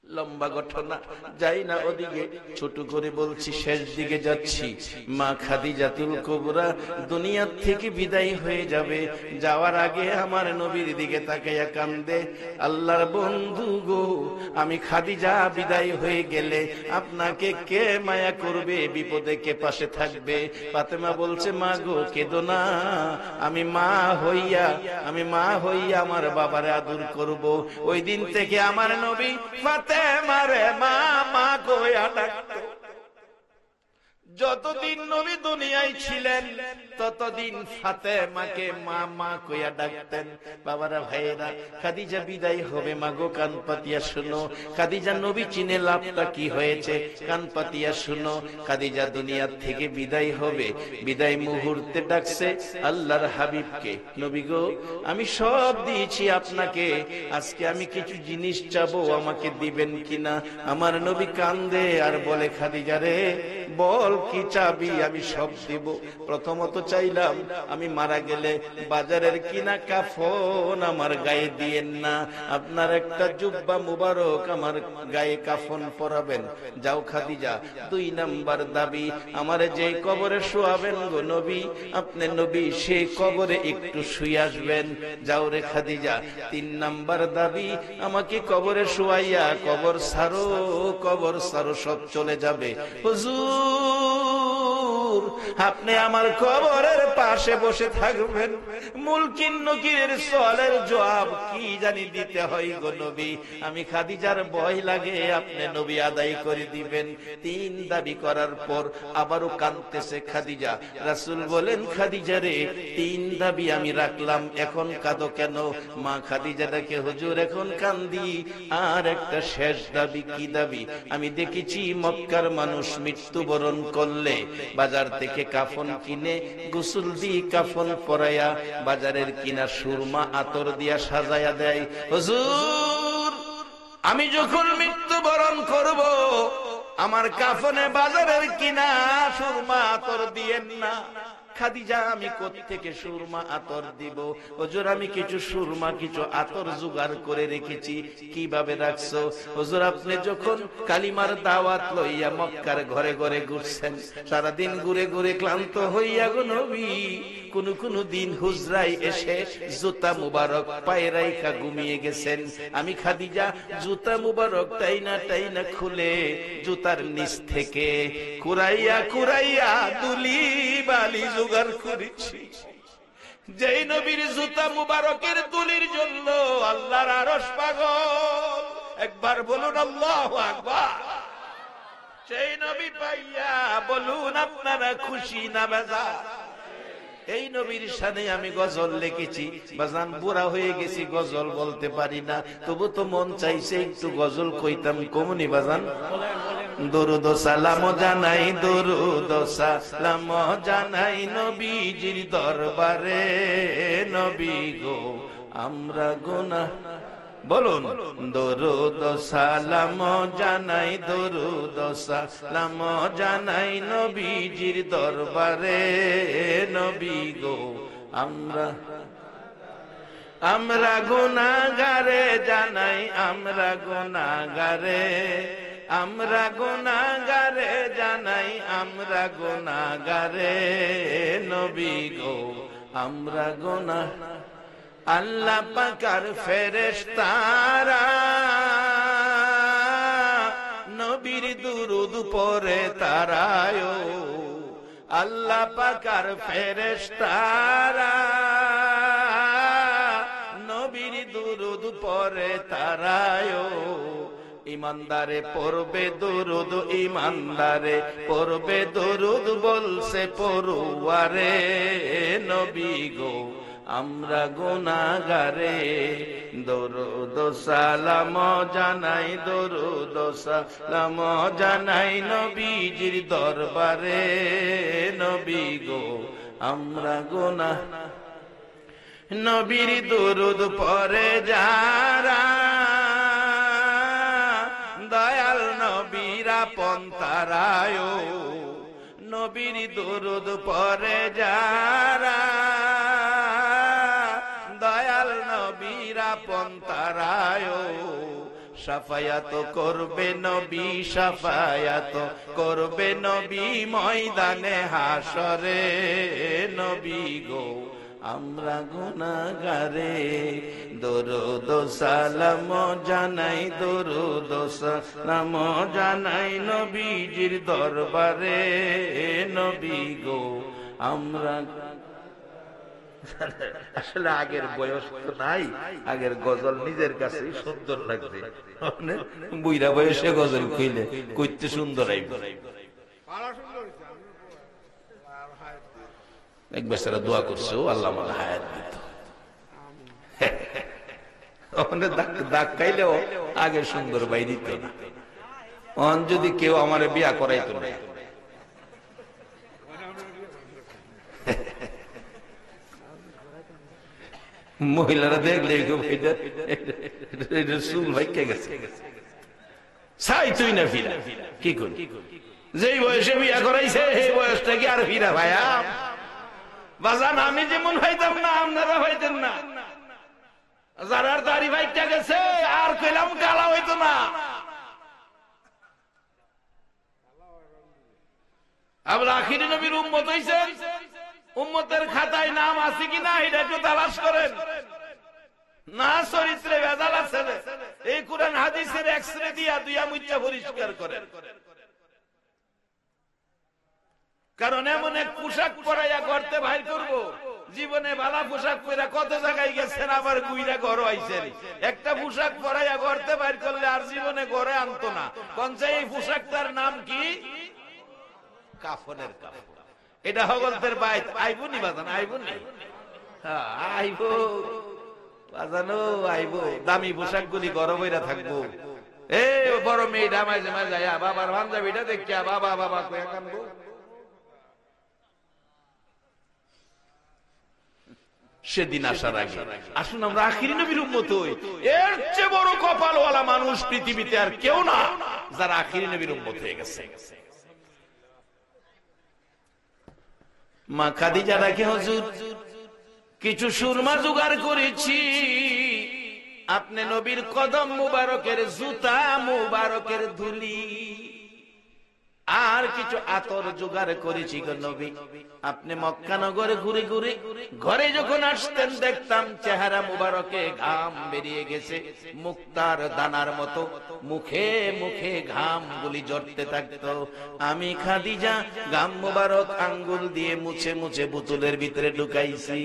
Speaker 1: লম্বা ঘটনা, যাই না ওদিকে, ছোট করে বলছি, শেষ দিকে যাচ্ছি। মা খাদিজাতুল কুবরা দুনিয়া থেকে বিদায় হয়ে যাবে, যাওয়ার আগে আমার নবীর দিকে তাকাইয়া কান্দে, আল্লাহর বন্ধু গো, আমি খাদিজা বিদায় হয়ে গেলে আপনাকে কে মায়া করবে, বিপদে কে পাশে থাকবে? ফাতেমা বলছে, মা গো কেঁদো না, আমি মা হইয়া আমার বাবারে আদর করব। ওই দিন থেকে আমার নবী মারে মা মা কইয়া ডাকতো। যতদিন নবী দুনিয়ায় ছিলেন ততদিন ফাতেমাকে মা মা কইয়া ডাকতেন। বাবারা, ভাইয়েরা, খাদিজা বিদায় হবে, মা গো কান পাতিয়া শুনো। খাদিজা নবী চিনে লাভটা কি হয়েছে, কান পাতিয়া শুনো। খাদিজা দুনিয়ার থেকে বিদায় হবে, বিদায় মুহূর্তে ডাকছে আল্লাহর হাবিবকে, নবী গো আমি সব দিয়েছি আপনাকে, আজকে আমি কিছু জিনিস চাবো, আমাকে দিবেন কিনা? আমার নবী কান্দে আর বলে, খাদিজা রে বল কি চাবি, আমি সব দিব। প্রথমত চাইলাম আমি মারা গেলে বাজারের কিনা কাফন আমার গায়ে দিয়েন না, আপনার একটা জুব্বা মুবারক আমার গায়ে কাফন পরাবেন। যাও খাদিজা। 2 নাম্বার দাবি, আমারে যে কবরে শোয়াবেন গো নবী, আপনি নবী সেই কবরে একটু শুয়ে আসবেন। যাও রে খাদিজা। 3 নাম্বার দাবি, আমাকে কবরে শোয়াইয়া কবর সারো, সব চলে যাবে। হুজুর, আপনি আমার কবরের পাশে বসে থাকবেন, মুলকিন নকিরের সওয়ালের জবাব কি জানি দিতে হয় গো নবী, আমি খাদিজার ভয় লাগে, আপনি নবী আদায় করে দিবেন। 3 দাবি করার পর আবারও কাঁদতেছে খাদিজা। রাসূল বলেন, খাদিজা রে 3 দাবি আমি রাখলাম, এখন কাঁদো কেন? মা খাদিজা ডাকে, হুজুর এখন কান্দি, আর একটা শেষ দাবি। কি দাবি? আমি দেখেছি মক্কার মানুষ মৃত্যুবরণ করলে বাজার থেকে কাফন কিনে গোসল দিয়ে কাফন পরাইয়া বাজারের কিনা সুরমা আতর দিয়া সাজায়া দেয়। হুজুর, আমি যখন মৃত্যুবরণ করব আমার কাফনে বাজারের কিনা সুরমা আতর দিয়েন না। খাদিজা, আমি কোত্থেকে সুরমা আতর দিব? হুজুর, আমি কিছু সুরমা কিছু আতর জোগাড় করে রেখেছি। কিভাবে রাখছো? হুজুর, আপনি যখন কালিমার দাওয়াত লইয়া মক্কার ঘরে ঘরে ঘুরছেন, সারাদিন ঘুরে ঘুরে ক্লান্ত হইয়া গো নবী কোন দিন হুজরায় এসে জুতা মুবারক পায়ে রাইখা ঘুমিয়ে গেছেন। আমি খাদিজা জুতা মুবারক টাইনা খুলে জুতার নিচ থেকে কুরাইয়া দুলি বালি জোগাড় করেছি। যেই নবীর জুতা মুবারকের দুলির জন্য আল্লাহর আরশ পাগল। একবার বলুন আল্লাহু আকবার। সেই নবী পাইয়া বলুন আপনারা খুশি না বেজার? এই নবীর শানে আমি গজল লিখেছি। বাজান, বুড়া হয়ে গেছি, গজল বলতে পারি না, তবু তো মন চাইছে একটু গজল কইতাম। কমনি বাজান? দরুদ সালাম জানাই, দরুদ সালাম জানাই নবীজির দরবারে। নবী গো আমরা গুনাহ, বলুন দরুদ সালাম জানাই, দরুদ সালাম জানাই নবীজির দরবারে। নবী গো আমরা গুনাহগারে জানাই, আমরা গুনাহগারে, আমরা গুনাহগারে জানাই আমরা গুনাহগারে নবী গো আমরা গুনাহ আল্লাহ পাকের ফেরেশতারা নবীর দুরূদ পড়ে তারায় আল্লাহ পাকের ফেরেশতারা নবীর দুরূদ পড়ে তারায় ইমানদারে পড়বে দুরূদ ইমানদারে পড়বে দুরূদ বলছে পড়ুয়ারে নবী গো আমরা গুনাহগারে দরুদ সালাম জানাই দরুদ সালাম জানাই নবীজির দরবারে নবী গো আমরা গুনাহ নবীর দুরূদ পড়ে যারা দয়াল নবীর আপন তারায় নবীর দুরূদ পড়ে যারা দয়াল নবীর আপন তারায় শাফায়াত করবে নবী শাফায়াত করবে নবী ময়দানে হাসরে নবী গো আমরা গুনাহগারে দরুদ সালাম জানাই দরুদ সালাম জানাই নবীজির দরবারে নবী গো আমরা আসলে আগের বয়স তো নাই আগের গজল নিজের কাছে সুন্দর লাগছে বুইরা বয়সে গজল কইলে কইতে সুন্দর আইব এক বেচারা দোয়া করছে আল্লাহ আমাকে হায়াত দিত দাগ খাইলেও আগে সুন্দর বাই দিত না যদি কেউ আমার বিয়া করাইতো না মহিলারা দেখলে চুল ভাইকে গেছে চাই তুই না ফিরা কি করি যেই বয়সে বিয়া করাইছে সেই বয়সটা কি আর ফিরা ভাইয়া বাজান আমি যেমন হইতাম না আপনারা হইতেন না যারা দাড়ি ভাইটা গেছে আর কইলাম কালা হইতো না আমরা আখিরি নবীর উম্মত হইছেন উম্মতের খাতায় নাম আছে কিনা এটা একটু তালাশ করেন না চরিত্রে ভেজাল আছে এই কোরআন হাদিসের এক্সরে দিয়া দুইয়া মুচ্চা পরিষ্কার করেন কারণ এমন এক পোশাক পরাইয়া করতে বাইর করবো জীবনে বালা পোশাক পরা কত জায়গায় গেছেন আবার গুইরা ঘরও আইছেন একটা পোশাক পরাইয়া করতে বাইর করলে আর জীবনে ঘরে আনতো না পঞ্চায়েত এই পোশাকটার নাম কি কাফনের কাপড় এটা হগলতের বাইত আইবো নি বাজান আইবো নি আইবো বাজানো আইবো দামি পোশাক গুলি গরম হইরা থাকবো এ বড় মেয়েটা মাঝে মাঝে বাবার পাঞ্জাবিটা দেখিয়া বাবা বাবা কয়ে কানবো সেদিন আসার আগে আসুন আমরা আখিরি নবীর উম্মত হই এর চেয়ে বড় কপালওয়ালা মানুষ পৃথিবীতে আর কেউ না যারা আখিরি নবীর উম্মত হয়ে গেছে মা খাদিজা রাখে হুজুর কিছু সুরমা জোগাড় করেছি আপনি নবীর কদম মুবারকের জুতা মুবারকের ধুলি আর কিছু আতর জোগাড় করেছি গো নবী আপনি মক্কা নগরে ঘুরে ঘুরে ঘরে যখন আসতেন দেখতাম চেহারা মুবারকে ঘাম বেরিয়ে গেছে মুক্তার দানার মতো মুখে মুখে ঘাম গুলি জড়তে থাকতো আমি খাদিজা ঘাম মুবারক আঙ্গুল দিয়ে মুছে মুছে বোতলের ভিতরে ঢুকাইছি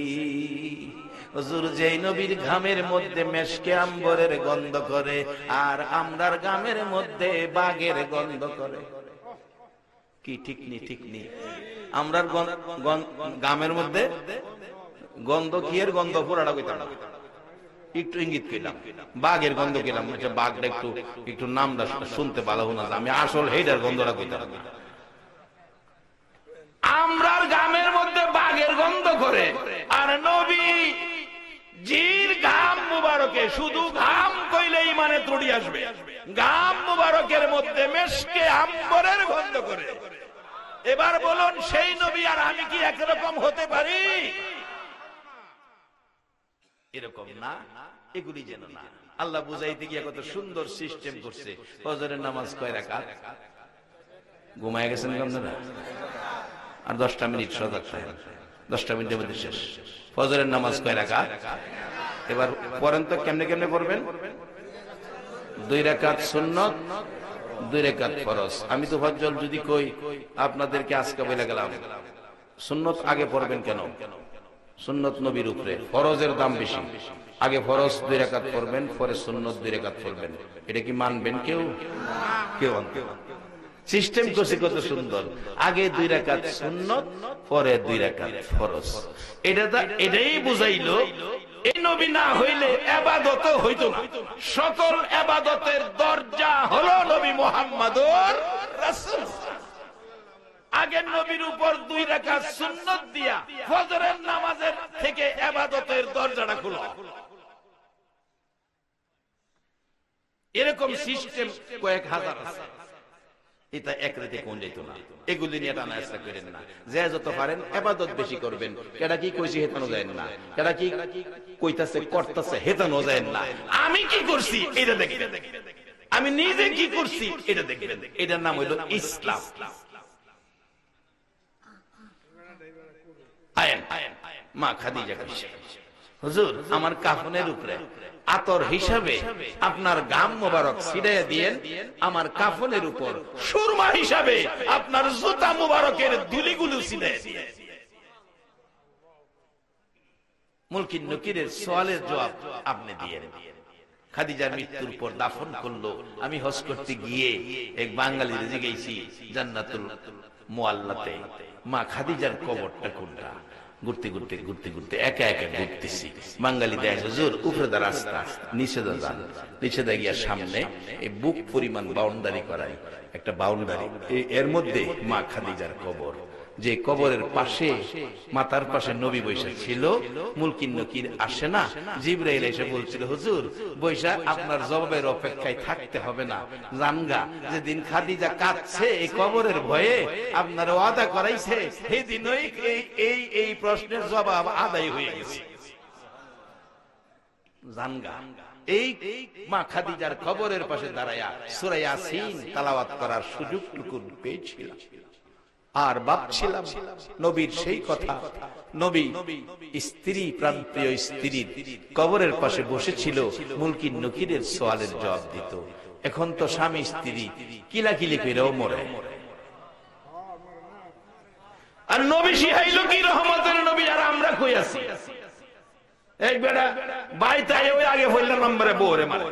Speaker 1: হুজুর যেই নবীর ঘামের মধ্যে মেশকে আম্বরের গন্ধ করে আর আমরার ঘামের মধ্যে বাগের গন্ধ করে কি ঠিক নি ঠিক নি আমরার গামের মধ্যে গন্ধ কি এর গন্ধ পুরাটা কইতাম একটু ইঙ্গিত কইলাম বাঘের গন্ধ কইলাম বাঘটা একটু একটু নামটা শুনতে ভালো না আমি আসল হেডার গন্ধটা কইতাম আমরার গামের মধ্যে বাঘের গন্ধ করে আর নবী জির ঘাম মুবারকে শুধু ঘাম কইলেই মানে ত্রুটি আসবে ঘাম মুবারকের মধ্যে মেশকে আম্বরের গন্ধ করে এবার বলুন সেই নবী আর আমি কি একরকম হতে পারি এরকম না এগুলি যেন না আল্লাহ বুঝাইতে গিয়ে কত সুন্দর সিস্টেম করছে। ফজরের নামাজ কয় রাকাত? ঘুমায় গেছেন আপনারা? আর 10টা মিনিট সজাগ থাকেন, 10টা মিনিটের মধ্যে শেষ। ফজরের নামাজ কয় রাকাত? এবার পড়েন তো, কেমনে কেমনে পড়বেন? 2 রাকাত সুন্নত, 2 রাকাত ফরজ। আমি তো ফজল যদি কই আপনাদেরকে আজকে বলে গেলাম, সুন্নত আগে পড়বেন কেন? সুন্নত নবীর উপরে, ফরজের দাম বেশি। আগে ফরজ 2 রাকাত পড়বেন, পরে সুন্নত 2 রাকাত পড়বেন। এটা কি মানবেন কেউ? কেউ আনতে সিস্টেম করছে কত সুন্দর। আগে 2 রাকাত সুন্নত, পরে 2 রাকাত ফরজ। এটাই বুঝাইলো এই নবী না হইলে ইবাদত হইতো না। সকল ইবাদতের দরজা হলো নবী মুহাম্মদুর রাসূল। আগের নবীর উপর 2 রাকাত সুন্নত দিয়া ফজরের নামাজের থেকে ইবাদতের দরজাটা খুলো। এরকম সিস্টেম কয়েক হাজার আছে। এটা এক রাতে কোন যেত না। এগুলি নিয়ে টানা চেষ্টা করেন না। যে যত পারেন ইবাদত বেশি করবেন। কেডা কি কইছে হেতানো যায় না, কেডা কি কইতাছে করতেছে হেতানো যায় না। আমি কি করছি এটা দেখবেন, আমি নিজে কি করছি এটা দেখবেন। এটার নাম হইল ইসলাম। আয়েন মা খাদিজা কইছে, হুজুর আমার কাফনের উপরে আতর হিসাবে আপনার গাম মোবারক ছিটাইয়া দিয়েন, আমার কাফনের উপর সুরমা হিসাবে আপনার জুতা মোবারকের ধুলিগুলো ছিটাইয়া দিয়েন। মুলকিন নকিরের সওয়ালের জবাব আপনি দিয়েন। খাদিজার মৃত্যুর পর দাফন করলো। আমি হজ করতে গিয়ে এক বাঙালির জিজ্ঞেসি জান্নাতুল মুআল্লাতে মা খাদিজার কবরটা কোনটা? ঘুরতে ঘুরতে ঘুরতে ঘুরতে একা একা ঘুরতেছি। বাঙালি দেয় হুজুর উপরে দা রাস্তা, নিচে দা যান, নিচে দা গিয়া সামনে এই বুক পরিমাণ বাউন্ডারি করাই একটা বাউন্ডারি, এর মধ্যে মা খাদিজার কবর। যে কবরের পাশে মাতার পাশে নবী বৈশা ছিল। মুলকিন নকির আসে না, জিবরাইল এসে বলছিল হুজুর বৈশা আপনার জবাবের অপেক্ষায় থাকতে হবে না, জানগা যেদিন খাদিজা কাঁদছে এই কবরের ভয়ে আপনার ওয়াদা করাইছে, সেদিন এই প্রশ্নের জবাব আদায় হয়ে গেছে। জানগা এই মা খাদিজার কবরের পাশে দাঁড়ায়া সূরা ইয়াসিন তেলাওয়াত করার সুযোগটুকু পেয়েছিলাম। আর ভাবছিলাম নবীর সেই কথা, নবী স্ত্রী প্রান্তীয় স্ত্রীর কবরের পাশে বসেছিল, মুলকিন নকিরের সওয়ালের জবাব দিত। এখন তো স্বামী স্ত্রী কিলাকিলি করেও মরে। আর নবী শিখাইল কি রহমতের নবী, আর আমরা কই আছি? এক বেটা বাইতে আগে হইল নম্বরে বউরে মারে,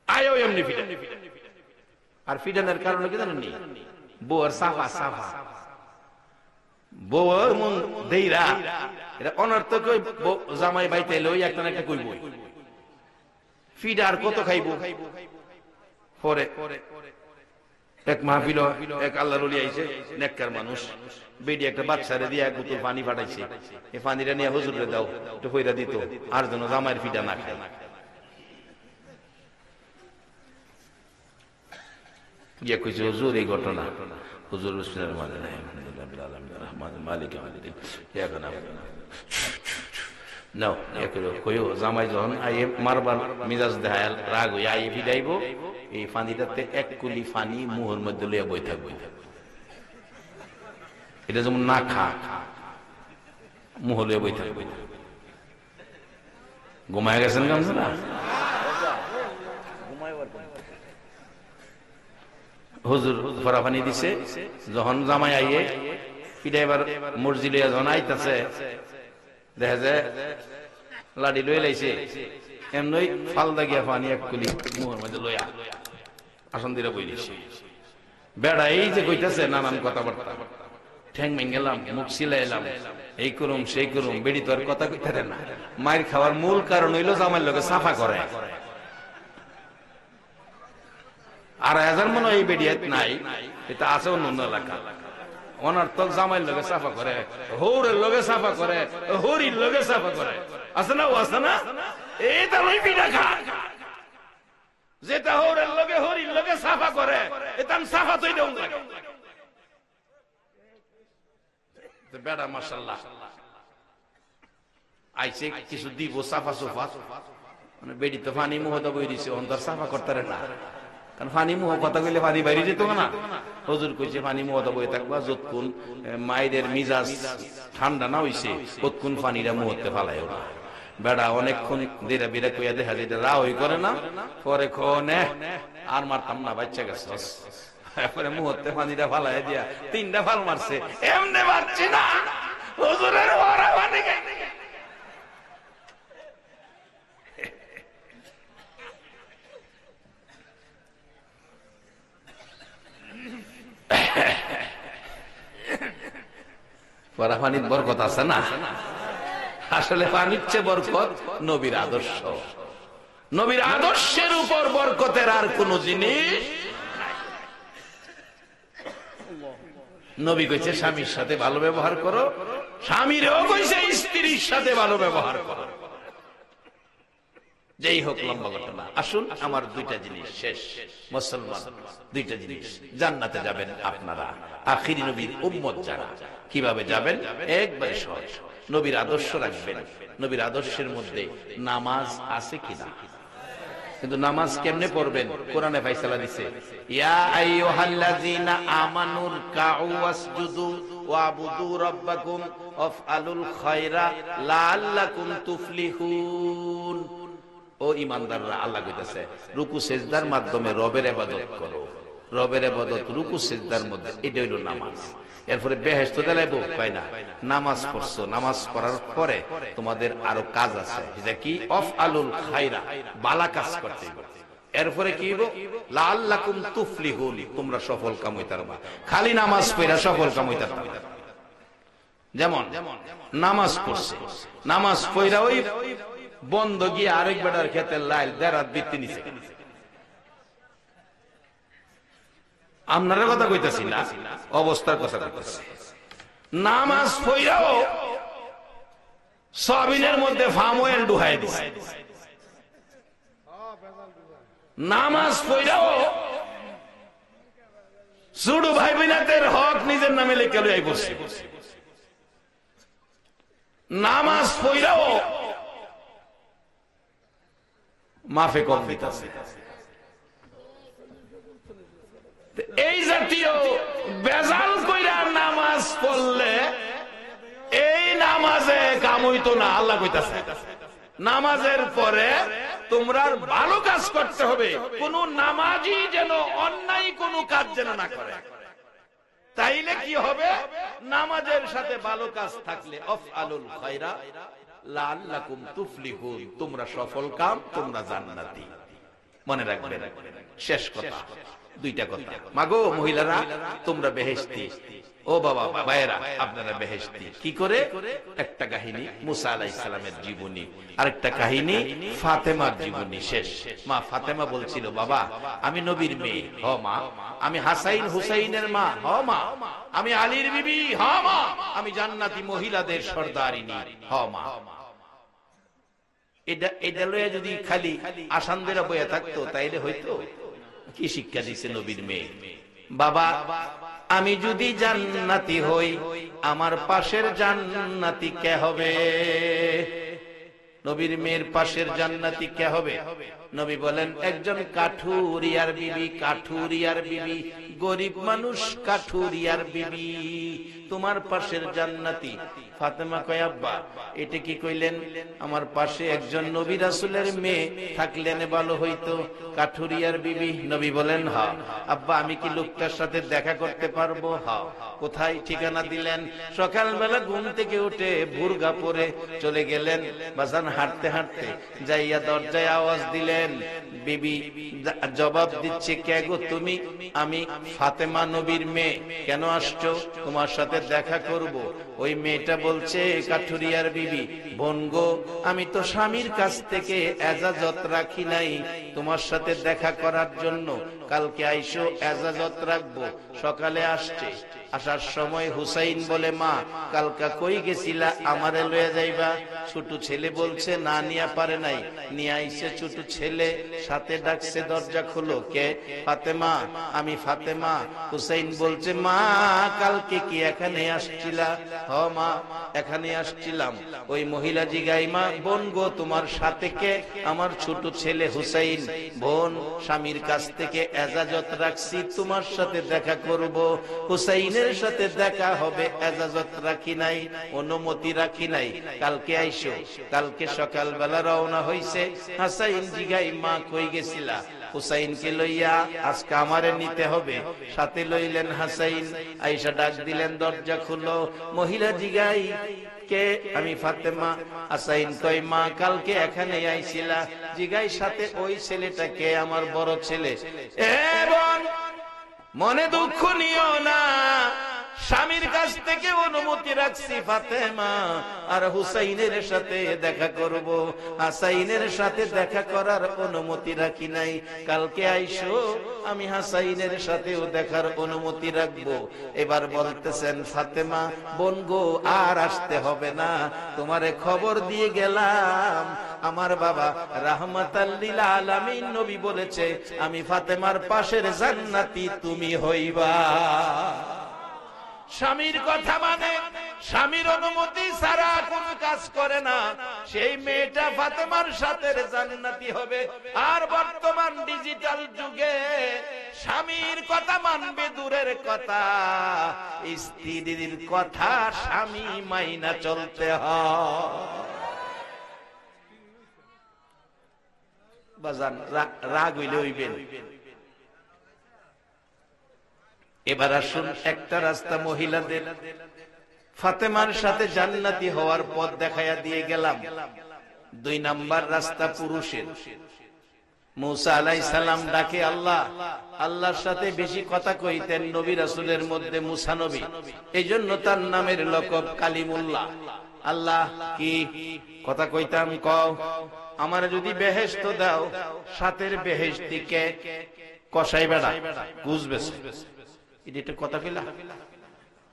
Speaker 1: আয়ও এমনি ফিরে। আর ফিডানের কারণে কি জানেন? বউর সাফা সাফা, বউর মন দেইরা এটা অনর্থক। জামাই বাইতে এলো একটা না একটা কইব, ফিডার কত খাইব। পরে এক মাহফিল, এক আল্লাহর ওলি আইছে, নেককার মানুষ, বেডি একটা বাচ্চারে দিয়ে এক বোতল পানি পাঠাইছে। এই পানিটা নিয়ে হুজুরে দাও, একটু কইরা দিত, আর যেন জামাইয়ের ফিডা না খায়। গিয়া কইছে হুজুর এই ঘটনা। হুজুর জামাই যখন আইয়ে মারবার মিজাজ দেখায়, রাগ হইয়া আইয়ে ফিডাইব, এই ফানিটাতে এক কুলি ফানি মুহর মধ্যে লইয়া বই থাকবো। এটা যেমন না খা মুহ লইয়া বই থাকবো। ঘুমায় গেছেন কেমন না? হুজুর ফরাফানি দিছে। যখন জামাই আইয়ে ফিডাইবার মর্জি লইয়া যখন আইতাছে, দেখা যায় লাডি লই লাইছে, এমনি ফালদা গিয়া পানি এক কুলি মুহর মধ্যে লইয়া আসন দিরা বই দিছে। বেড়া এই যে কইতাছে নানান কথাবার্তা, ঠ্যাং মেঙ্গেলাম, মুখ সিলাইলাম, এই করুম সেই করুম, বেড়ি তো আর কথা কইতে না। মায়ের খাওয়ার মূল কারণ হইল জামাইয়ের লোকে সাফা করে। আর হাজার মনে এই বেড়িয়াত নাই, এটা আছে অন্য এলাকা। অনর্থক জামাইয়ের লোকে সাফা করে, হৌরের লোকে সাফা করে, হরির লোকে সাফা করে, আছে না? ও আছে না? এটা ওই পিঠা খা যেটা হৌরের লোকে হরির লোকে সাফা করে, এটা সাফা তৈ দেউন লাগে। বেড়া মাশাআল্লাহ আইসে কিছু দিব সাফা সোফা, মানে বেড়ি তো পানি মুহ তো বই দিছে, অন্তর সাফা করতে না, কারণ পানি মুহ কথা কইলে পানি বাইরে যেত না। হুজুর কইছে পানি মুহ তো বই থাকবা, যতক্ষণ মায়ের মিজাজ ঠান্ডা না হইছে ততক্ষণ পানিটা মুহূর্তে ফালাই ওঠা। বেড়া অনেকক্ষণ ধীরে ধীরে কইয়া দেখা যেটা রা হই করে না, পরে খনে আর মারতাম না, বাচ্চা গেছে পরে মুহূর্তে পানিটা ফালাই দিয়া 3টা ফাল মারছে, এমনি মারছি না হুজুরের ওরা পানি খাই। পরা পানির বরকত আছে না, আসলে পানির চেয়ে বরকত নবীর আদর্শ। নবীর আদর্শের উপর বরকতের আর কোন জিনিস নাই। নবী কইছে স্বামীর সাথে ভালো ব্যবহার করো, স্বামীরও কইছে স্ত্রীর সাথে ভালো ব্যবহার করো। যেই হোক লম্বা ঘটনা, আসুন আমার 2টা জিনিস শেষ। মুসলমান 2টা জিনিস, জান্নাতে যাবেন আপনারা আখিরি নবীর উম্মত যারা। কিভাবে যাবেন? একবারে সহজ, নবীর আদর্শ রাখবেন। নবীর আদর্শের মধ্যে নামাজ আছে কিনা, কিন্তু নামাজ কেমনে পড়বেন কোরআনে ফয়সালা দিছে, ইয়া আইয়ুহাল্লাযীনা আমানুর কাউ ওয়াসজুদু ওয়াবুদু রাব্বাকুম ওয়াফআলুল খায়রা লাআল্লাকুম তুফলিহুন। ও ঈমানদাররা, আল্লাহ কইতাছে রুকু সিজদার মাধ্যমে রবের ইবাদত করো। রবের ইবাদত রুকু সিজদার মধ্যে, এটা হলো নামাজ। এরপরে বেহেশত দিলাইবো কয় না, নামাজ পড়ছো, নামাজ পড়ার পরে তোমাদের আরো কাজ আছে, যেটা কি আফআলুল খায়রা, ভালো কাজ করতে হবে। এরপরে কি হইব? লাআল্লাকুম তুফলিহুন, তোমরা সফল কাম হইতে পারবা। খালি নামাজ পড়া সফল কাম হইতে পারবা না। যেমন নামাজ পড়ছে, নামাজ পড়া ওই বন্ধ গিয়ে আরেক বেটার খেতে লাইল দেরাত বৃত্তি নিছে। আপনার কথা কইতাছি না, অবস্থার কথা কইতাছি। নামাজ পড়াও সয়াবিনের মধ্যে ফার্ম অয়েল ডুহাই দিছে। নামাজ পড়াও ছোট ভাই বোনাদের হক নিজের নামে লিখে লই বসে। নামাজ পড়াও মাফে কম দিতেছে। এই জাতীয় বেজাল কইরা নামাজ পড়লে এই নামাজে কাম হইতো না। আল্লাহ কইতাছে নামাজের পরে তোমরা ভালো কাজ করতে হবে, কোন নামাজি যেন অন্যায় কোন কাজ যেন না করে। তাইলে কি হবে? নামাজের সাথে ভালো কাজ থাকলে আফআলুল খায়রা লাআল্লাকুম তুফলিহুন, তোমরা সফল কাম, তোমরা জান্নাতি। মনে রাখবেন, শেষ কথা 2টা কথা। মাগো মহিলারা তোমরা বেহেশতি, ও বাবা ভাইয়েরা আপনারা বেহেশতি। কি করে? একটা কাহিনী মুসা আলাইহিস সালামের জীবনী, আরেকটা কাহিনী ফাতেমার জীবনী। শেষ। মা ফাতেমা বলছিল, বাবা আমি নবীর মেয়ে, হ মা। আমি হাসাইন হুসাইনের মা, হ মা। আমি আলীর বিবি, হ মা। আমি জান্নাতি মহিলাদের সর্দারিনী, হ মা। এটা লইয়া যদি খালি আসানদের বইয়া থাকতো তাইলে হয়তো। কি শিক্ষা দিছে নবীর মেয়ে? বাবা আমি যদি জান্নাতি হই, আমার পাশের জান্নাতি কে হবে? নবীর মেয়ের পাশের জান্নাতি কে হবে? নবী বলেন একজন কাঠুরিয়ার বিবি। কাঠুরিয়ার বিবি, গরিব মানুষ, কাঠুরিয়ার বিবি তোমার পাশের জান্নাতি। ফাতেমা কয়, আব্বা এটা কি কইলেন? আমার পাশে একজন নবী রাসূলের মেয়ে থাকলেন ভালো হইতো, কাঠুরিয়ার বিবি। নবী বলেন হ্যাঁ। আব্বা আমি কি লোকটার সাথে দেখা করতে পারবো? হ্যাঁ। কোথায়? ঠিকানা দিলেন। সকালবেলা ঘুম থেকে উঠে বুরগা পরে চলে গেলেন বাজান, হাঁটতে হাঁটতে যাইয়া দরজায় আওয়াজ দিলেন। বিবি জবাব দিচ্ছে, কে গো তুমি? আমি ফাতেমা নবীর মেয়ে। কেন আসছো? তোমার সাথে দেখা করব। ওই মেয়েটা বলছে, কাঠুরিয়ার বিবি, বোন গো আমি তো স্বামীর কাছ থেকে এজাজত রাখি নাই, তোমার সাথে দেখা করার জন্য, কালকে আইসো, এজাজত রাখবো। সকালে আসছে, আসার সময় হুসাইন বলে, মা কালকা কই গেছিলা, আমারে লয়ে যাইবা? ছোট ছেলে বলছে না, নিয়া পারে নাই, নিয়ে আইছে ছোট ছেলে, সাথে ডাকছে, দরজা খুলো। কে? ফাতেমা। আমি ফাতেমা। হুসাইন বলছে, মা কালকে কি এখানে আসছিলা? হ মা, এখানে আসছিলাম। ওই মহিলা জিগাই, মা বোন গো, তোমার সাথে কে? আমার ছোট ছেলে হুসাইন। বোন, স্বামীর কাছ থেকে এজাজত রাখছি তোমার সাথে দেখা করব, হুসাইনের সাথে দেখা হবে, এজাজত রাখি নাই, অনুমতি রাখি নাই। কালকে আইসো। কালকে সকালবেলা রওনা হইছে। হুসাইন জিগাই, মা কই গেছিলা? হুসাইনকে লইয়া আজকে আমারে নিতে হবে। সাথে লইলেন হুসাইন। আয়েশা ডাক দিলেন, দরজা খুলো। মহিলা জিগাই, কে? আমি ফাতেমা। হুসাইন কই, মা কালকে এখানে আইছিলা? জিগাই, সাথে ওই ছেলেটাকে? আমার বড় ছেলে। এবং মনে দুঃখ নিও না, স্বামীর কাছ থেকে অনুমতি রাখছি ফাতেমা, আর হুসাইনের সাথে দেখা করব। হুসাইনের সাথে দেখা করার অনুমতি রাখি নাই। কালকে আইসো, আমি হুসাইনের সাথেও দেখার অনুমতি রাখবো। এবার বলতেছেন, ফাতেমা বোন গো, আর আসতে হবে না, তোমারে খবর দিয়ে গেলাম। আমার বাবা রাহমাতাল লিল আলামিন নবী বলেছে, আমি ফাতেমার পাশের জান্নাতি তুমি হইবা। স্বামীর কথা মানে, স্বামীর অনুমতি ছাড়া কোন কাজ করে না, সেই মেয়েটা ফাতেমার সাথে জান্নাতি হবে। আর বর্তমান ডিজিটাল যুগে স্বামীর কথা মানবে দূরের কথা, স্ত্রীর কথা স্বামী মাইনা চলতে হয়। বাজান রাগ হইলে হইবেন। এবার আসুন, একটা রাস্তা মহিলাদের, ফাতেমার সাথে জান্নাতি হওয়ার পথ দেখাইয়া দিয়ে গেলাম। 2 নাম্বার রাস্তা পুরুষের। মুসা আলাইহিস সালাম ডাকে আল্লাহ, আল্লাহর সাথে বেশি কথা কইতেন নবী রাসূলের মধ্যে মুসা নবী, এইজন্য তার নামের লকব কালিমুল্লাহ। আল্লাহ কি কথা কইতাম, কও আমারে যদি বেহেশত দাও, সাথের বেহেশতিকে কসাই বেড়া বুঝবে। এটা কথা কইলা?